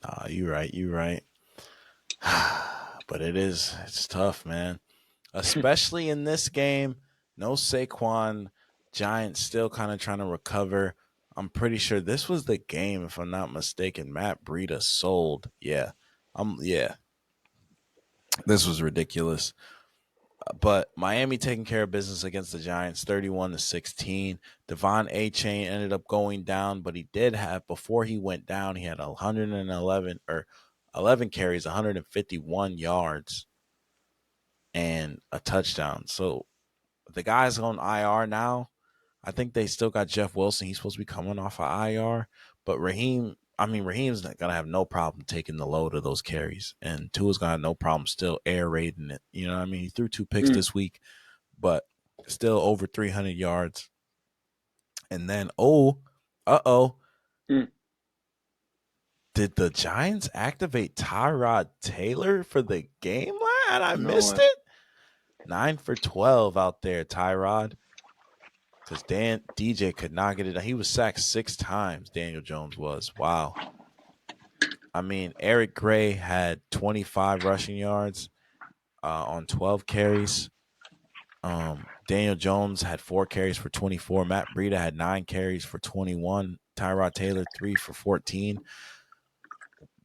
Nah, you right. You right. But it's tough, man. Especially in this game. No Saquon. Giants still kind of trying to recover. I'm pretty sure this was the game, if I'm not mistaken. Matt Breida sold. Yeah. Yeah. This was ridiculous. But Miami taking care of business against the Giants 31-16. Devon A Chain ended up going down, but he did have before he went down, he had 111 or 11 carries, 151 yards and a touchdown. So the guy's on IR now. I think they still got Jeff Wilson. He's supposed to be coming off of IR, but Raheem's gonna have no problem taking the load of those carries, and Tua's gonna have no problem still air raiding it. You know what I mean? He threw 2 picks Mm, this week, but still over 300 yards. And then, oh, mm. did the Giants activate Tyrod Taylor for the game, lad? I You know missed what? it. 9 for 12 out there, Tyrod. Because DJ could not get it. He was sacked 6 times. Daniel Jones was. Wow. I mean, Eric Gray had 25 rushing yards on 12 carries. Daniel Jones had 4 carries for 24. Matt Breida had 9 carries for 21. Tyrod Taylor 3 for 14.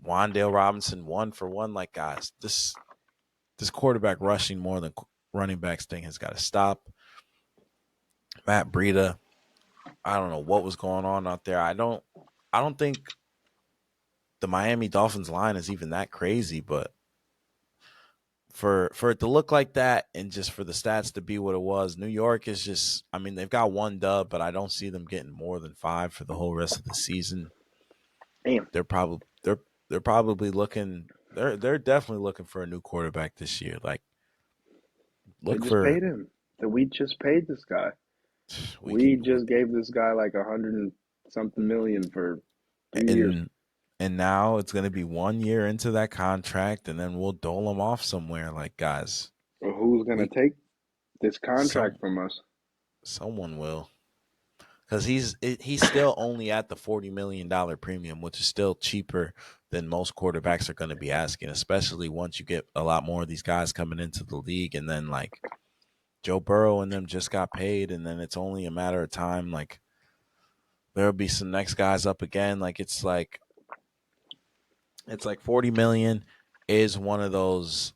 Wandale Robinson 1 for 1. Like guys, this quarterback rushing more than running backs thing has got to stop. Matt Breida, I don't know what was going on out there. I don't think the Miami Dolphins line is even that crazy, but for it to look like that and just for the stats to be what it was, New York is just I mean, they've got 1 dub, but I don't see them getting more than 5 for the whole rest of the season. Damn, They're probably looking they're definitely looking for a new quarterback this year. Like they look just for paid him. We just paid this guy. we We can just gave this guy like 100 and something million for 3 years. and and now it's going to be 1 year into that contract and then we'll dole him off somewhere like guys. Well, who's gonna We take this contract some from us? someone will because he's still only at the $40 million premium, which is still cheaper than most quarterbacks are going to be asking, especially once you get a lot more of these guys coming into the league, and then like Joe Burrow and them just got paid, and then it's only a matter of time. Like there'll be some next guys up again. Like it's like 40 million is one of those.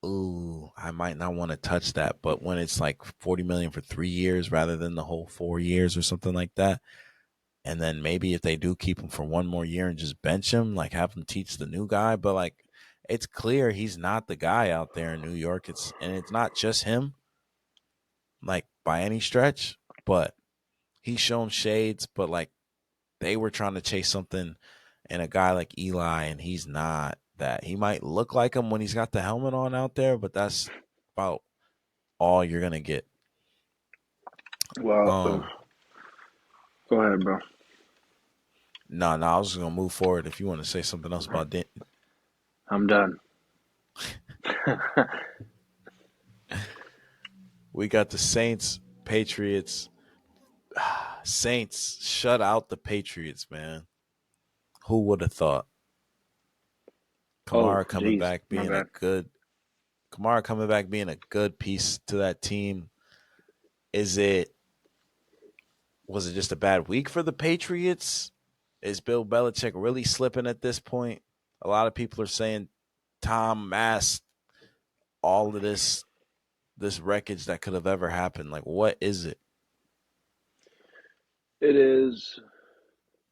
Ooh, I might not want to touch that, but when it's like 40 million for 3 years rather than the whole 4 years or something like that, and then maybe if they do keep him for 1 more year and just bench him, like have him teach the new guy. But like, it's clear he's not the guy out there in New York. It's not just him, like by any stretch. But he's shown shades. But like they were trying to chase something in a guy like Eli, and he's not that. He might look like him when he's got the helmet on out there, but that's about all you're gonna get. Well, Um, go ahead, bro. no, I was just gonna move forward. If you want to say something else about I'm done. we got the Saints, Patriots. Saints shut out the Patriots, man. Who would have thought? Oh, Kamara coming jeez, back, my being a bad. good Kamara coming back being a good piece to that team. Was it just a bad week for the Patriots? Is Bill Belichick really slipping at this point? A lot of people are saying Tom masked all of this wreckage that could have ever happened. Like, what is it? It is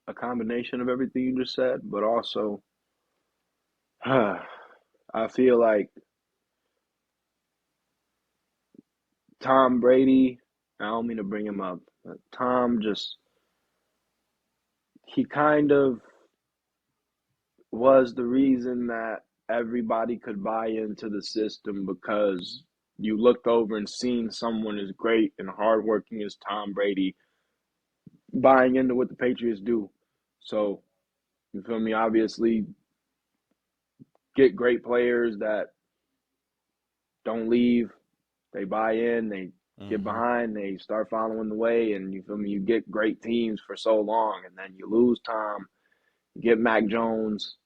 a combination of everything you just said, but also I feel like Tom Brady, I don't mean to bring him up, but Tom just, he kind of was the reason that everybody could buy into the system because you looked over and seen someone as great and hardworking as Tom Brady buying into what the Patriots do. So, you feel me? Obviously, get great players that don't leave. They buy in, they get Mm-hmm. behind, they start following the way, and you feel me? You get great teams for so long, and then you lose Tom, you get Mac Jones,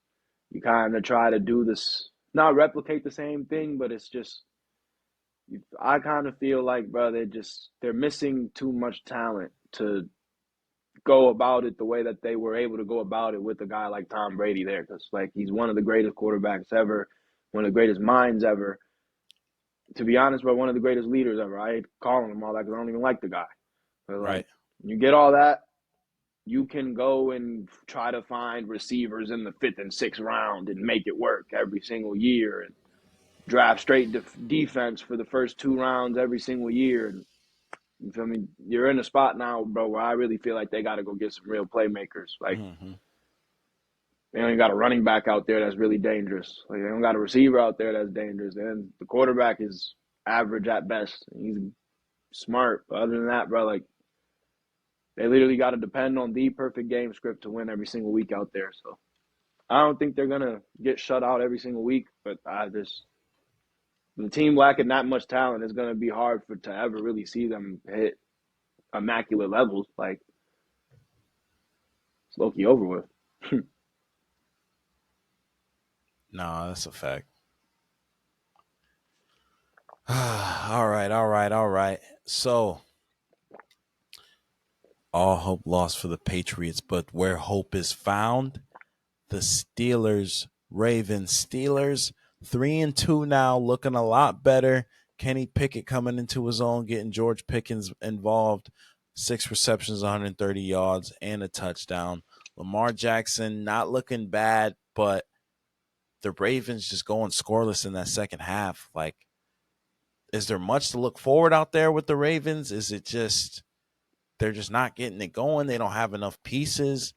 you kind of try to do this, not replicate the same thing, but it's just, I kind of feel like, bro, they're missing too much talent to go about it the way that they were able to go about it with a guy like Tom Brady there, because like he's one of the greatest quarterbacks ever, one of the greatest minds ever. To be honest, bro, one of the greatest leaders ever. I hate calling him all that because I don't even like the guy. But like, Right. you get all that, you can go and try to find receivers in the fifth and sixth round and make it work every single year, and draft straight defense for the first 2 rounds every single year. And you feel me? You're in a spot now, bro, where I really feel like they got to go get some real playmakers. Like, Mm-hmm. they only got a running back out there that's really dangerous. Like, they don't got a receiver out there that's dangerous. And the quarterback is average at best. He's smart. But other than that, bro, like, they literally got to depend on the perfect game script to win every single week out there. So I don't think they're gonna get shut out every single week. But I just, the team lacking that much talent, is gonna be hard for to ever really see them hit immaculate levels. Like, it's low key over with. No, that's a fact. All right, all right, all right. So, all hope lost for the Patriots, but where hope is found, the Steelers, Ravens, Steelers 3-2 now, looking a lot better. Kenny Pickett coming into his own, getting George Pickens involved. 6 receptions, 130 yards, and a touchdown. Lamar Jackson not looking bad, but the Ravens just going scoreless in that second half. Like, is there much to look forward out there with the Ravens? Is it just they're just not getting it going? They don't have enough pieces.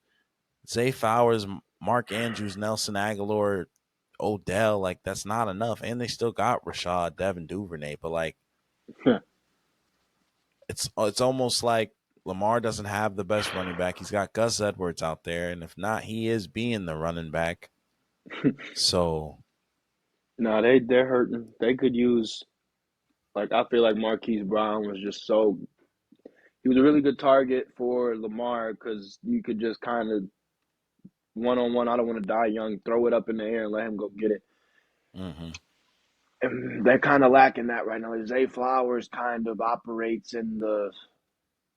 Zay Flowers, Mark Andrews, Nelson Aguilar, Odell, like that's not enough. And they still got Rashad, Devin Duvernay, but like it's almost like Lamar doesn't have the best running back. He's got Gus Edwards out there, and if not, he is being the running back. So No, they're hurting. They could use, like, I feel like Marquise Brown was just so, he was a really good target for Lamar because you could just kind of one on one. I don't want to die young. Throw it up in the air and let him go get it. mm-hmm. And they're kind of lacking that right now. Zay Flowers kind of operates in the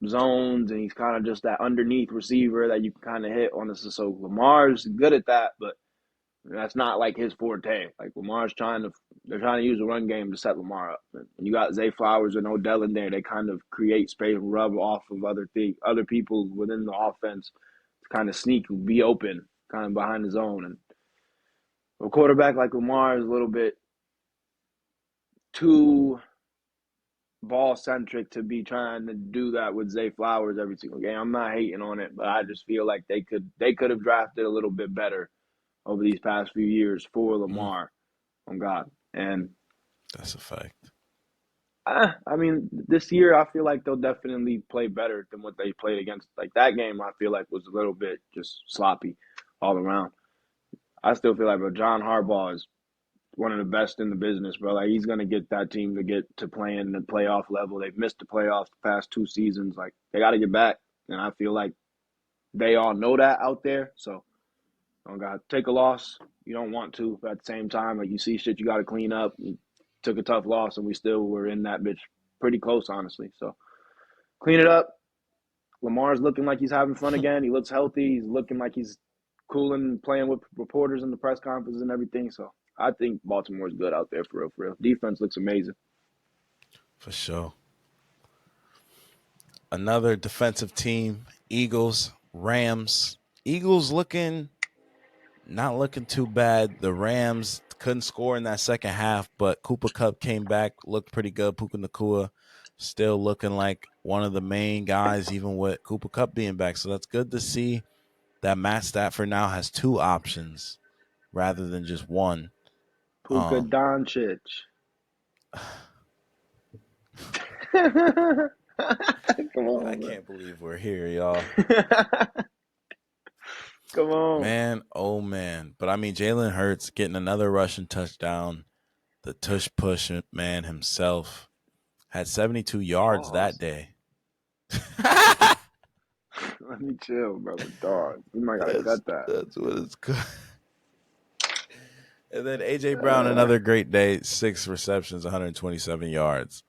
zones, and he's kind of just that underneath receiver that you can kind of hit on this. So Lamar's good at that, but that's not like his forte. Like, they're trying to use the run game to set Lamar up. And when you got Zay Flowers and Odell in there, they kind of create space and rub off of other people within the offense to kind of sneak, be open, kind of behind the zone. And a quarterback like Lamar is a little bit too ball centric to be trying to do that with Zay Flowers every single game. I'm not hating on it, but I just feel like they could have drafted a little bit better over these past few years for Mm, Lamar. On God. And that's a fact. I mean, this year I feel like they'll definitely play better than what they played against. Like, that game, I feel like was a little bit just sloppy all around. I still feel like, bro, John Harbaugh is one of the best in the business, bro. Like, he's gonna get that team to get to playing the playoff level. They've missed the playoffs the past 2 seasons. Like, they got to get back, and I feel like they all know that out there. So, oh God, take a loss. You don't want to, but at the same time, like, you see shit you got to clean up. took a tough loss, and we still were in that bitch pretty close, honestly. So clean it up. Lamar's looking like he's having fun again. He looks healthy. He's looking like he's cooling, playing with reporters in the press conferences and everything. So I think Baltimore's good out there for real, for real. Defense looks amazing. For sure. Another defensive team, Eagles, Rams. Eagles not looking too bad. The Rams couldn't score in that second half, but Cooper Kupp came back, looked pretty good. Puka Nacua still looking like one of the main guys, even with Cooper Kupp being back. So that's good to see that Matt Stafford now has two options rather than just one. Puka Doncic. Come on, I can't believe we're here, y'all. Come on. Man, oh man. But I mean, Jalen Hurts getting another rushing touchdown. The tush push man himself had 72 yards that day. Let me chill, brother. Dog. You might gotta cut that. That's what it's called. And then A.J. Brown, another great day. 6 receptions, 127 yards.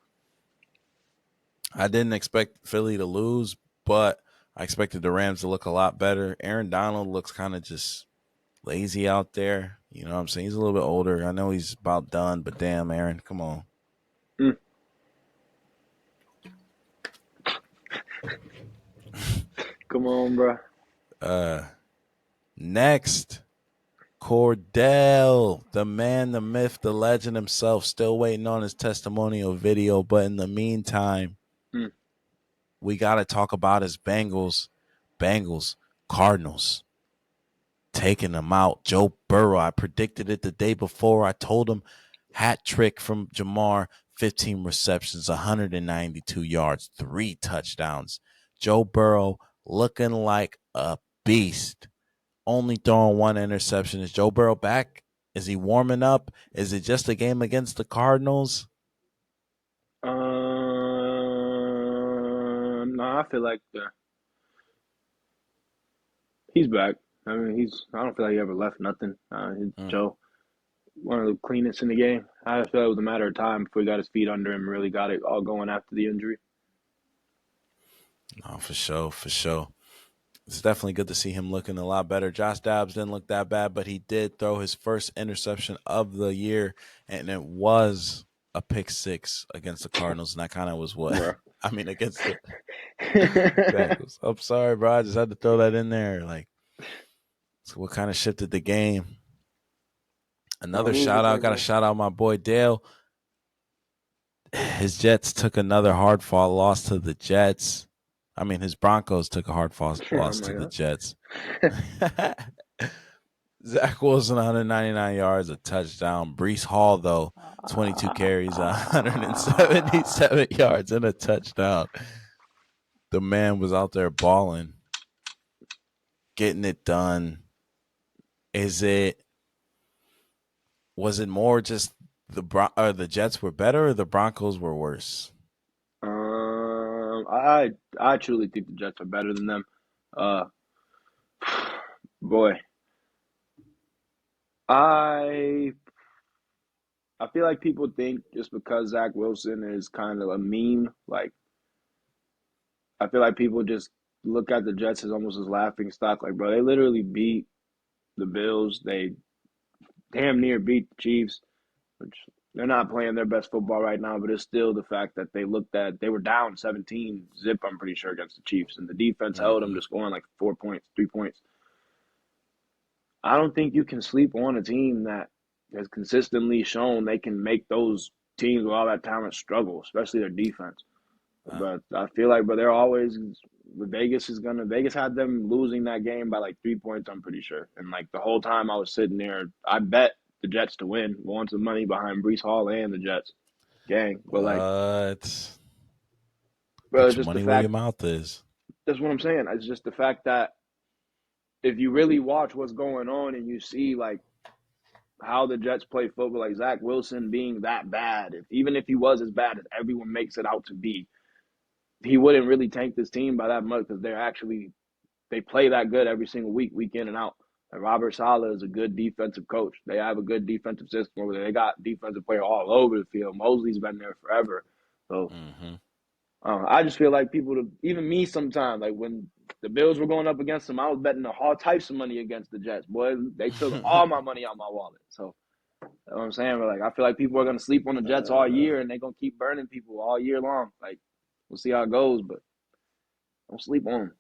I didn't expect Philly to lose, but I expected the Rams to look a lot better. Aaron Donald looks kind of just lazy out there. You know what I'm saying? He's a little bit older. I know he's about done, but damn, Aaron, come on. Come on, bro. Next, Cordell, the man, the myth, the legend himself, still waiting on his testimonial video. But in the meantime, we got to talk about his Bengals, Cardinals, taking them out. Joe Burrow, I predicted it the day before. I told him hat trick from Jamar, 15 receptions, 192 yards, 3 touchdowns. Joe Burrow looking like a beast. Only throwing 1 interception. Is Joe Burrow back? Is he warming up? Is it just a game against the Cardinals? No, I feel like he's back. I mean, I don't feel like he ever left nothing. Joe, one of the cleanest in the game. I feel like it was a matter of time before he got his feet under him and really got it all going after the injury. No, for sure. It's definitely good to see him looking a lot better. Josh Dobbs didn't look that bad, but he did throw his first interception of the year, and it was a pick 6 against the Cardinals, and that kind of was what I mean against the Bengals. I'm sorry, bro. I just had to throw that in there. Like, so what kind of shifted the game? Another shout out. Got to shout out my boy Dale. His Jets took another hard fought loss to the Jets. I mean, his Broncos took a hard loss to the Jets. Zach Wilson, 199 yards, a touchdown. Breece Hall, though, 22 carries, 177 yards, and a touchdown. The man was out there balling, getting it done. Was it more just the Jets were better or the Broncos were worse? I truly think the Jets are better than them. Boy, I feel like people think just because Zach Wilson is kind of a meme, like I feel like people just look at the Jets as almost as laughing stock. Like, bro, they literally beat the Bills. They damn near beat the Chiefs, which they're not playing their best football right now, but it's still the fact that they were down 17 zip, I'm pretty sure, against the Chiefs, and the defense held them to scoring like 4 points, 3 points. I don't think you can sleep on a team that has consistently shown they can make those teams with all that talent struggle, especially their defense. But I feel like, they're always Vegas had them losing that game by like 3 points, I'm pretty sure. And like the whole time I was sitting there, I bet the Jets to win. Want some money behind Breece Hall and the Jets gang. But like, bro, it's just money the where fact your mouth is. That's what I'm saying. It's just the fact that if you really watch what's going on and you see like how the Jets play football, like Zach Wilson being that bad, even if he was as bad as everyone makes it out to be, he wouldn't really tank this team by that much because they play that good every single week, week in and out. And Robert Saleh is a good defensive coach. They have a good defensive system over there. They got defensive players all over the field. Mosley's been there forever. So Mm-hmm. I just feel like even me sometimes, like when the Bills were going up against them, I was betting all types of money against the Jets. Boy, they took all my money out my wallet. So, you know what I'm saying? But like, I feel like people are going to sleep on the Jets all year, and they're going to keep burning people all year long. Like, we'll see how it goes, but don't sleep on them.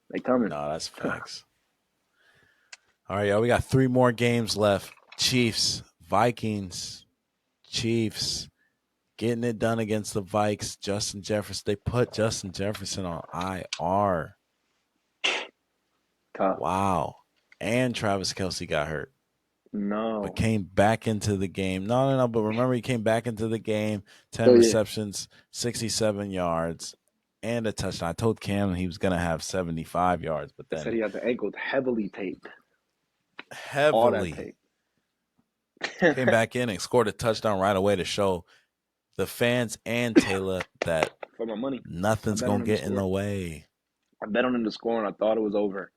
They coming. No, that's facts. All right, y'all. We got 3 more games left. Chiefs, Vikings, Chiefs getting it done against the Vikes. Justin Jefferson. They put Justin Jefferson on IR. Tough. Wow. And Travis Kelce got hurt. No. But came back into the game. No. But remember, he came back into the game. 10 Oh, yeah. receptions, 67 yards, and a touchdown. I told Cam he was going to have 75 yards, but They said then he had the ankles heavily taped. All that heavily tape. came back in and scored a touchdown right away to show the fans and Taylor that For my money, nothing's going to get in the way. I bet on him to score, and I thought it was over.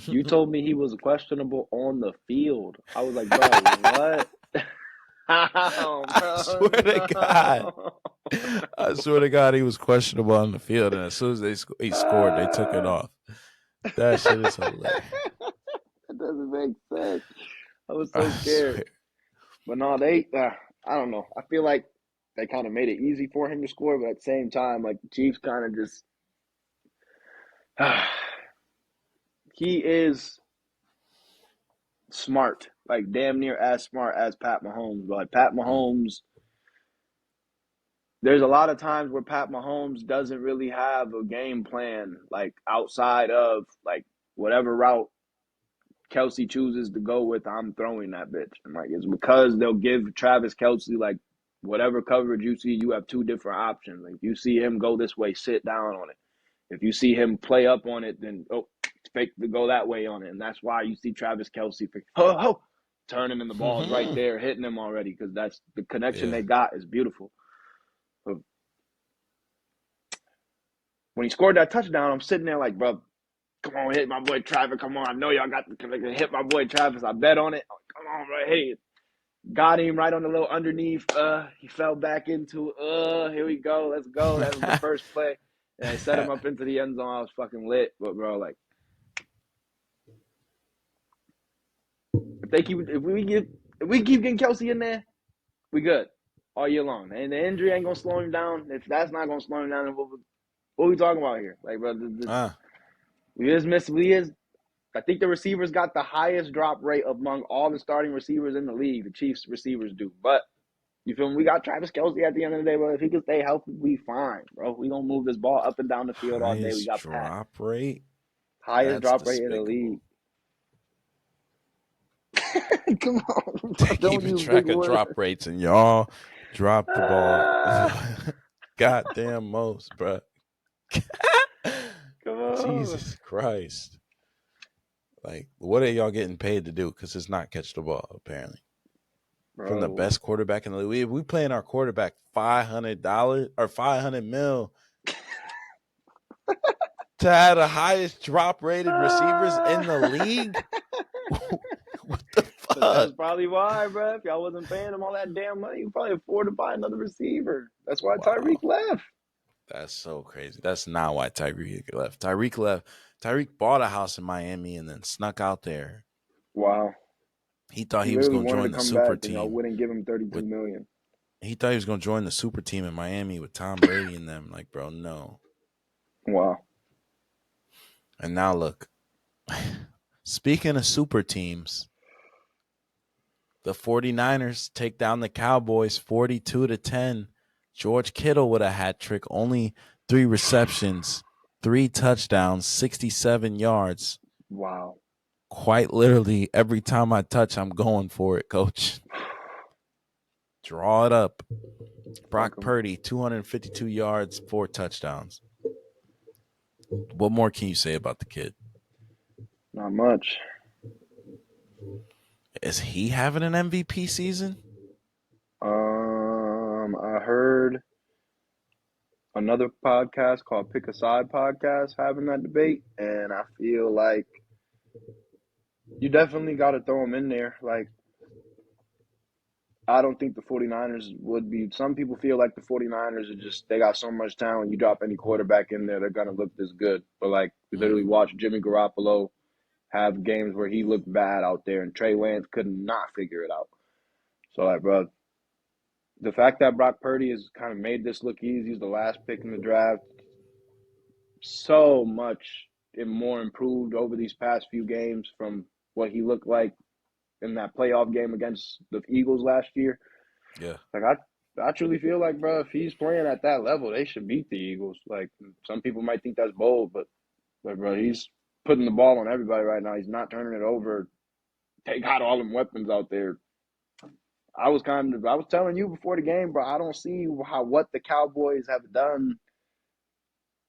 You told me he was questionable on the field. I was like, bro, what? How, bro? I swear to God. I swear to God, he was questionable on the field, and as soon as he scored, they took it off. That shit is hilarious. That doesn't make sense. I was so scared. But no, I don't know. I feel like they kind of made it easy for him to score, but at the same time, like the Chiefs kind of just he is smart, like damn near as smart as Pat Mahomes. But like Pat Mahomes, there's a lot of times where Pat Mahomes doesn't really have a game plan, like outside of like whatever route Kelce chooses to go with, I'm throwing that bitch. And like it's because they'll give Travis Kelce like whatever coverage you see, you have 2 different options. Like if you see him go this way, sit down on it. If you see him play up on it, then fake to go that way on it. And that's why you see Travis Kelce turning and the ball's right there, hitting him already, because that's the connection they got is beautiful. But when he scored that touchdown, I'm sitting there like, bro, come on, hit my boy Travis. Come on, I know y'all got to hit my boy Travis. I bet on it. Come on, bro, hit it. Got him right on the little underneath. He fell back into. Here we go. Let's go. That was the first play. And I set him up into the end zone. I was fucking lit. But bro, like, if we keep getting Kelce in there, we good all year long. And the injury ain't gonna slow him down. If that's not gonna slow him down, then what are we talking about here? Like, bro, I think the receivers got the highest drop rate among all the starting receivers in the league. The Chiefs receivers do, but you feel me? We got Travis Kelce at the end of the day, bro. If he can stay healthy, we fine, bro. We gonna move this ball up and down the field all day. We got drop rate. Highest drop rate in the league. Come on, bro. Keeping track of drop rates, and y'all drop the ball. Goddamn most, bro. Come on. Jesus Christ. Like, what are y'all getting paid to do? Because it's not catch the ball, apparently. Bro. From the best quarterback in the league. We paying our quarterback $500 or $500 million to have the highest drop rated receivers in the league. What the fuck? But that's probably why, bro. If y'all wasn't paying him all that damn money, you probably afford to buy another receiver. That's why Tyreek left. That's so crazy. That's not why Tyreek left. Tyreek bought a house in Miami and then snuck out there. Wow. He thought he was going to join the super team. I wouldn't give him $32 million. He thought he was going to join the super team in Miami with Tom Brady and them. Like, bro, no. Wow. And now look, speaking of super teams, the 49ers take down the Cowboys 42-10. George Kittle with a hat trick, only 3 receptions, 3 touchdowns, 67 yards. Wow. Quite literally, every time I touch, I'm going for it, coach. Draw it up. Brock Purdy, 252 yards, 4 touchdowns. What more can you say about the kid? Not much. Is he having an MVP season? I heard another podcast called Pick a Side Podcast having that debate, and I feel like You definitely got to throw him in there. Like, I don't think the 49ers would be. Some people feel like the 49ers are just, they got so much talent. You drop any quarterback in there, they're going to look this good. But, like, we literally Mm, watched Jimmy Garoppolo have games where he looked bad out there, and Trey Lance could not figure it out. So, like, bro, the fact that Brock Purdy has kind of made this look easy, he's the last pick in the draft, so much and more improved over these past few games from what he looked like in that playoff game against the Eagles last year. yeah, Like, I truly feel like, bro, if he's playing at that level, they should beat the Eagles. Like, some people might think that's bold, but like, bro, he's putting the ball on everybody right now. He's not turning it over. They got all them weapons out there. I was telling you before the game, bro. I don't see how what the Cowboys have done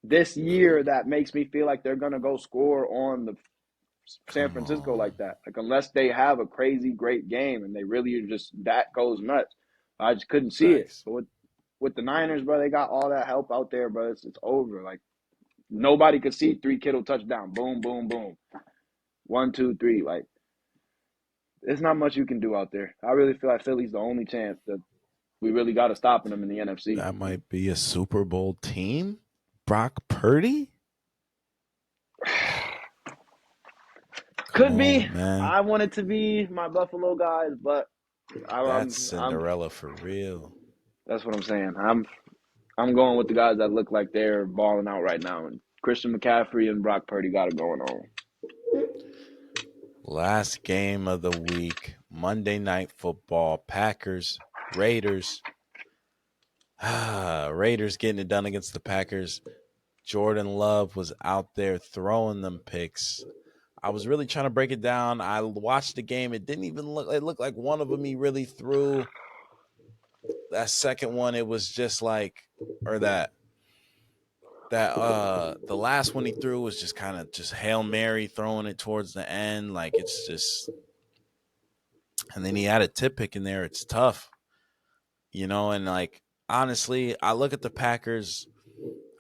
this year that makes me feel like they're gonna go score on the San come Francisco on, like that. Like, unless they have a crazy great game and they really are just that goes nuts. I just couldn't see it. facts. But with the Niners, bro, they got all that help out there, bro. It's over. Like, nobody could see three Kittle touchdown. Boom, boom, boom. 1, 2, 3. Like, there's not much you can do out there. I really feel like Philly's the only chance that we really got to stopping them in the NFC. That might be a Super Bowl team. Brock Purdy. Come Could be. on, man. I want it to be my Buffalo guys, but That's I'm Cinderella for real. that's what I'm saying. I'm going with the guys that look like they're balling out right now, and Christian McCaffrey and Brock Purdy got it going on. Last game of the week, Monday Night Football, Packers, Raiders. Raiders getting it done against the Packers. Jordan Love was out there throwing them picks. I was really trying to break it down. I watched the game. It didn't even look, it looked like one of them he really threw. That second one, it was just like, or that the last one he threw was just kind of just Hail Mary throwing it towards the end. Like, it's just, and then he had a tip pick in there. It's tough, and like, honestly, I look at the Packers.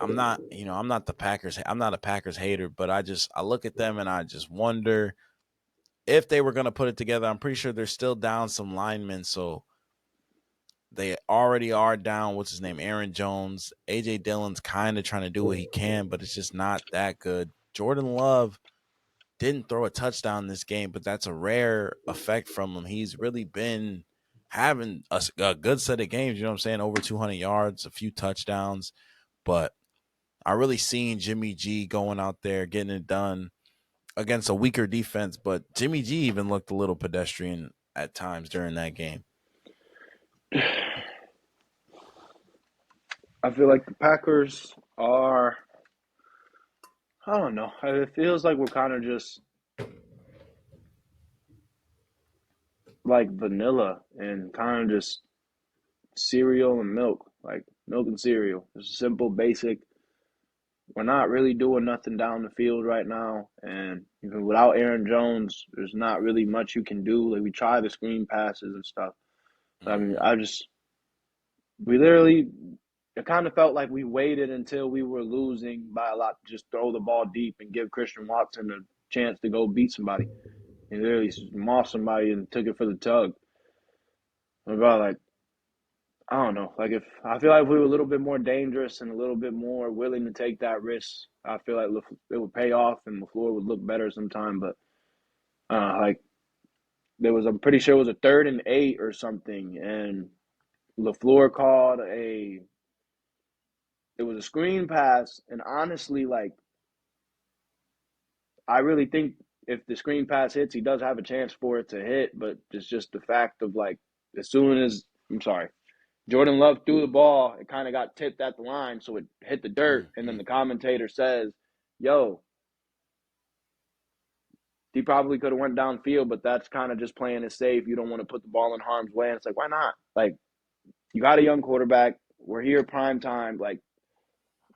I'm not the Packers. I'm not a Packers hater, but I look at them and I just wonder if they were going to put it together. I'm pretty sure they're still down some linemen. So they already are down, what's his name? Aaron Jones. AJ Dillon's kind of trying to do what he can, but it's just not that good. Jordan Love didn't throw a touchdown this game, but that's a rare effect from him. He's really been having a good set of games, you know what I'm saying? Over 200 yards, a few touchdowns, but I really seen Jimmy G going out there getting it done against a weaker defense, but Jimmy G even looked a little pedestrian at times during that game. I feel like the Packers are. I don't know. It feels like we're kind of just like vanilla and kind of just cereal and milk, like milk and cereal. It's simple, basic. We're not really doing nothing down the field right now, and even without Aaron Jones, there's not really much you can do. Like, we try the screen passes and stuff. I mean, Mm-hmm. we literally, it kind of felt like we waited until we were losing by a lot to just throw the ball deep and give Christian Watson a chance to go beat somebody. He literally mossed somebody and took it for the tug. About like, I don't know. Like, if I feel like if we were a little bit more dangerous and a little bit more willing to take that risk, I feel like it would pay off and LaFleur would look better sometime. But like, I'm pretty sure it was a 3rd and 8 or something, and LaFleur called it was a screen pass, and honestly, like, I really think if the screen pass hits, he does have a chance for it to hit. But it's just the fact of, like, as soon as I'm sorry, Jordan Love threw the ball, it kind of got tipped at the line, so it hit the dirt. And Mm-hmm. then the commentator says, "Yo, he probably could have went downfield, but that's kind of just playing it safe. You don't want to put the ball in harm's way." And it's like, why not? Like, you got a young quarterback. We're here prime time. Like,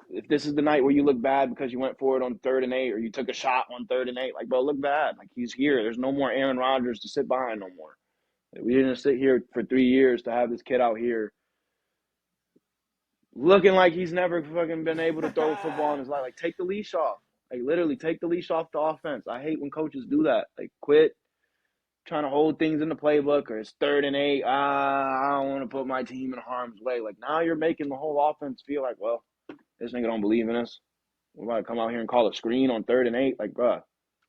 if this is the night where you look bad because you went for it on 3rd and 8 or you took a shot on 3rd and 8, like, bro, look bad. Like, he's here. There's no more Aaron Rodgers to sit behind no more. Like, we didn't sit here for 3 years to have this kid out here looking like he's never fucking been able to throw a football in his life. Like, take the leash off. Like literally, take the leash off the offense. I hate when coaches do that. Like quit trying to hold things in the playbook, or it's 3rd and 8. I don't want to put my team in harm's way. Like now you're making the whole offense feel like, well, this nigga don't believe in us. We're about to come out here and call a screen on 3rd and 8. Like, bruh,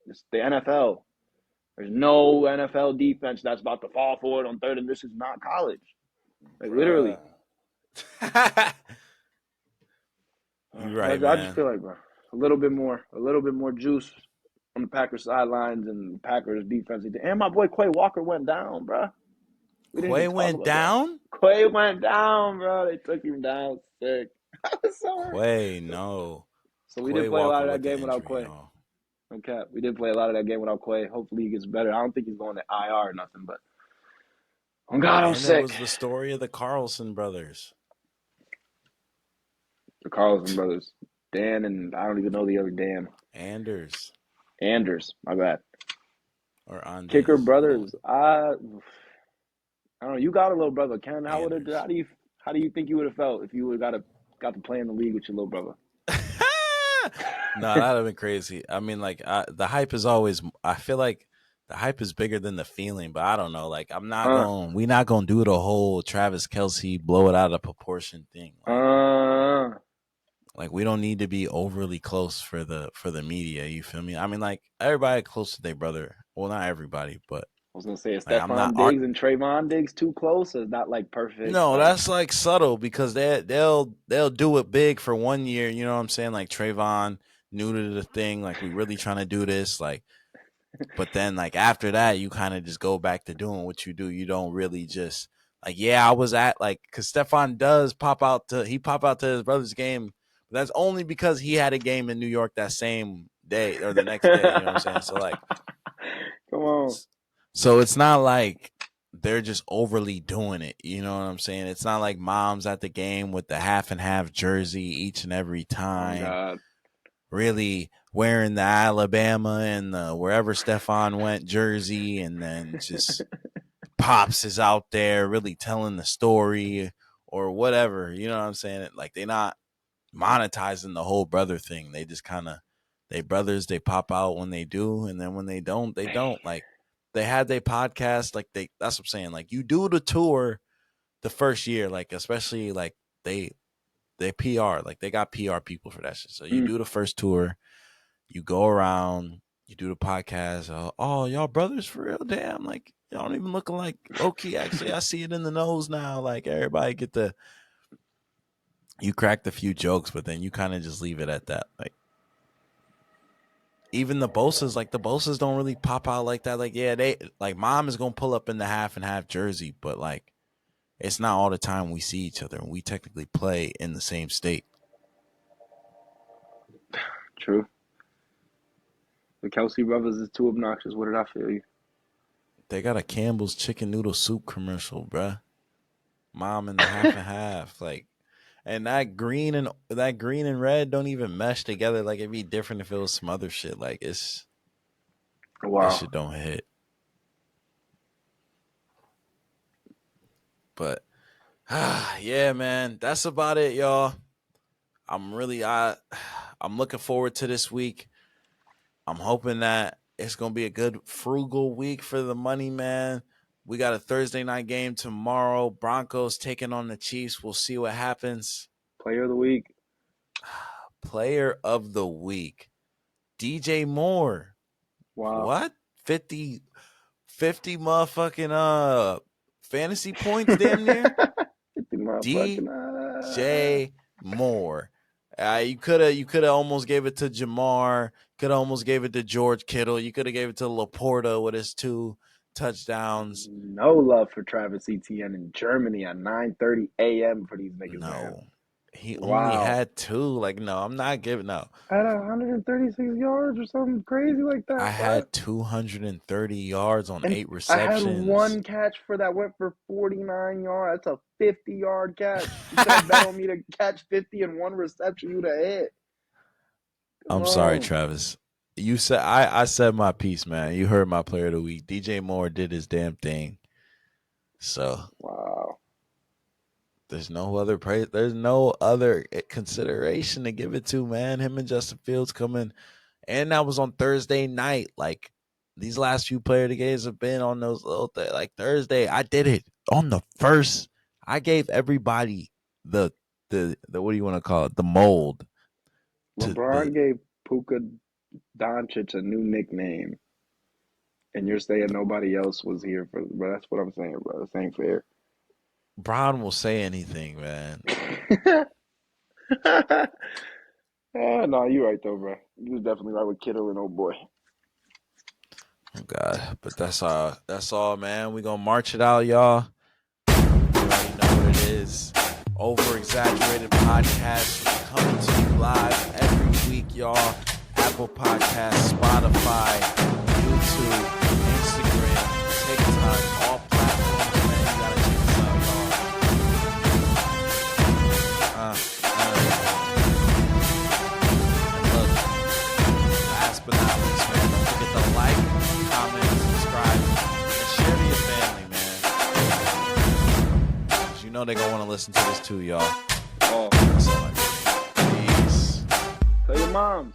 it's the NFL. There's no NFL defense that's about to fall forward on 3rd, and this is not college. Like literally. You're right, I just man. feel like, bro, a little bit more juice on the Packers sidelines and the Packers defense. And my boy Quay Walker went down, bro. We didn't Quay even talk went about that. down? Quay went down, bro. They took him down sick. I was so hurt. Quay, no. So we Quay did play a lot Walker of that with the game without injury, Quay. y'all. Okay, we did play a lot of that game without Quay. Hopefully he gets better. I don't think he's going to IR or nothing, but oh God, I'm And there sick. was the story of the Carlson brothers. The Carlson brothers, Dan, and I don't even know the other Dan. Anders. My bad. Or Andes. Kicker brothers. I don't know. You got a little brother, Ken. How do you think you would have felt if you would have got to play in the league with your little brother? No, that'd have been crazy. I mean, like the hype is always. I feel like the hype is bigger than the feeling, but I don't know. Like we're not gonna do the whole Travis Kelce blow it out of proportion thing. Like we don't need to be overly close for the media. You feel me? I mean, like everybody close to their brother. Well, not everybody, but I was gonna say, is like, Stephon Diggs and Trayvon Diggs too close? Or is that like perfect? No, that's like subtle because they'll do it big for 1 year. You know what I'm saying? Like Trayvon new to the thing, like we really trying to do this, like. But then, like after that, you kind of just go back to doing what you do. You don't really just like, yeah, I was at like, because Stephon does pop out to his brother's game, but that's only because he had a game in New York that same day or the next day. You know what I'm saying? So like, come on. So it's not like they're just overly doing it. You know what I'm saying? It's not like mom's at the game with the half and half jersey each and every time. Oh God. Really wearing the Alabama and the wherever Stephon went jersey, and then just Pops is out there really telling the story or whatever. You know what I'm saying? Like they're not monetizing the whole brother thing. They just kind of they brothers. They pop out when they do, and then when they don't, they don't. Like they had their podcast. Like that's what I'm saying. Like you do the tour the first year, like especially like they PR, like they got PR people for that shit. So you do the first tour, you go around, you do the podcast. Oh, y'all brothers for real? Damn, like y'all don't even looking like okay. Actually, I see it in the nose now. Like everybody you cracked a few jokes, but then you kind of just leave it at that. Like even the Bosas don't really pop out like that. Like yeah, they like mom is gonna pull up in the half and half jersey, but like it's not all the time we see each other, and we technically play in the same state. True. The Kelce brothers is too obnoxious. What did I feel you? They got a Campbell's chicken noodle soup commercial, bruh. Mom in the half and half, like, and that green and red don't even mesh together. Like it'd be different if it was some other shit. Like that shit don't hit. But yeah, man, that's about it, y'all. I'm looking forward to this week. I'm hoping that it's gonna be a good frugal week for the money, man. We got a Thursday night game tomorrow. Broncos taking on the Chiefs. We'll see what happens. Player of the week. Player of the week. DJ Moore. Wow. What? 50 motherfucking fantasy points damn near. DJ Moore. You could have almost gave it to Jamar. Could have almost gave it to George Kittle. You could have gave it to Laporta with his 2 touchdowns. No love for Travis Etienne in Germany at 9:30 a.m. for these niggas. No, man. he only had 2. Like, no, I'm not giving no. I had 136 yards or something crazy like that. I had 230 yards on 8 receptions. I had 1 catch that went for 49 yards. That's a 50-yard catch. You could have bet on me to catch 50 and 1 reception. You'd have hit. I'm sorry, Travis. You said I said my piece, man. You heard my player of the week. DJ Moore did his damn thing. So wow. There's no other consideration to give it to, man. Him and Justin Fields coming And that was on Thursday night. Like these last few player of the games have been on those little like Thursday. I did it on the first. I gave everybody the what do you want to call it? The mold. LeBron gave Puka Doncic a new nickname, and you're saying nobody else was here for. Bro, that's what I'm saying, bro. This ain't fair. Bron will say anything, man. No, you're right though, bro. You was definitely right with Kittle and old boy. Oh God, but that's all, man. We gonna march it out, y'all. You already know what it is. Over Exaggerated Podcast coming to you live every week, y'all. Apple Podcasts, Spotify, YouTube, Instagram, TikTok, all platforms, man. You gotta check us out, y'all. And look, last but not least, man, don't forget to like, comment, subscribe, and share to your family, man. Because you know they're gonna want to listen to this too, y'all. Oh, That's all I got. Peace. tell your moms.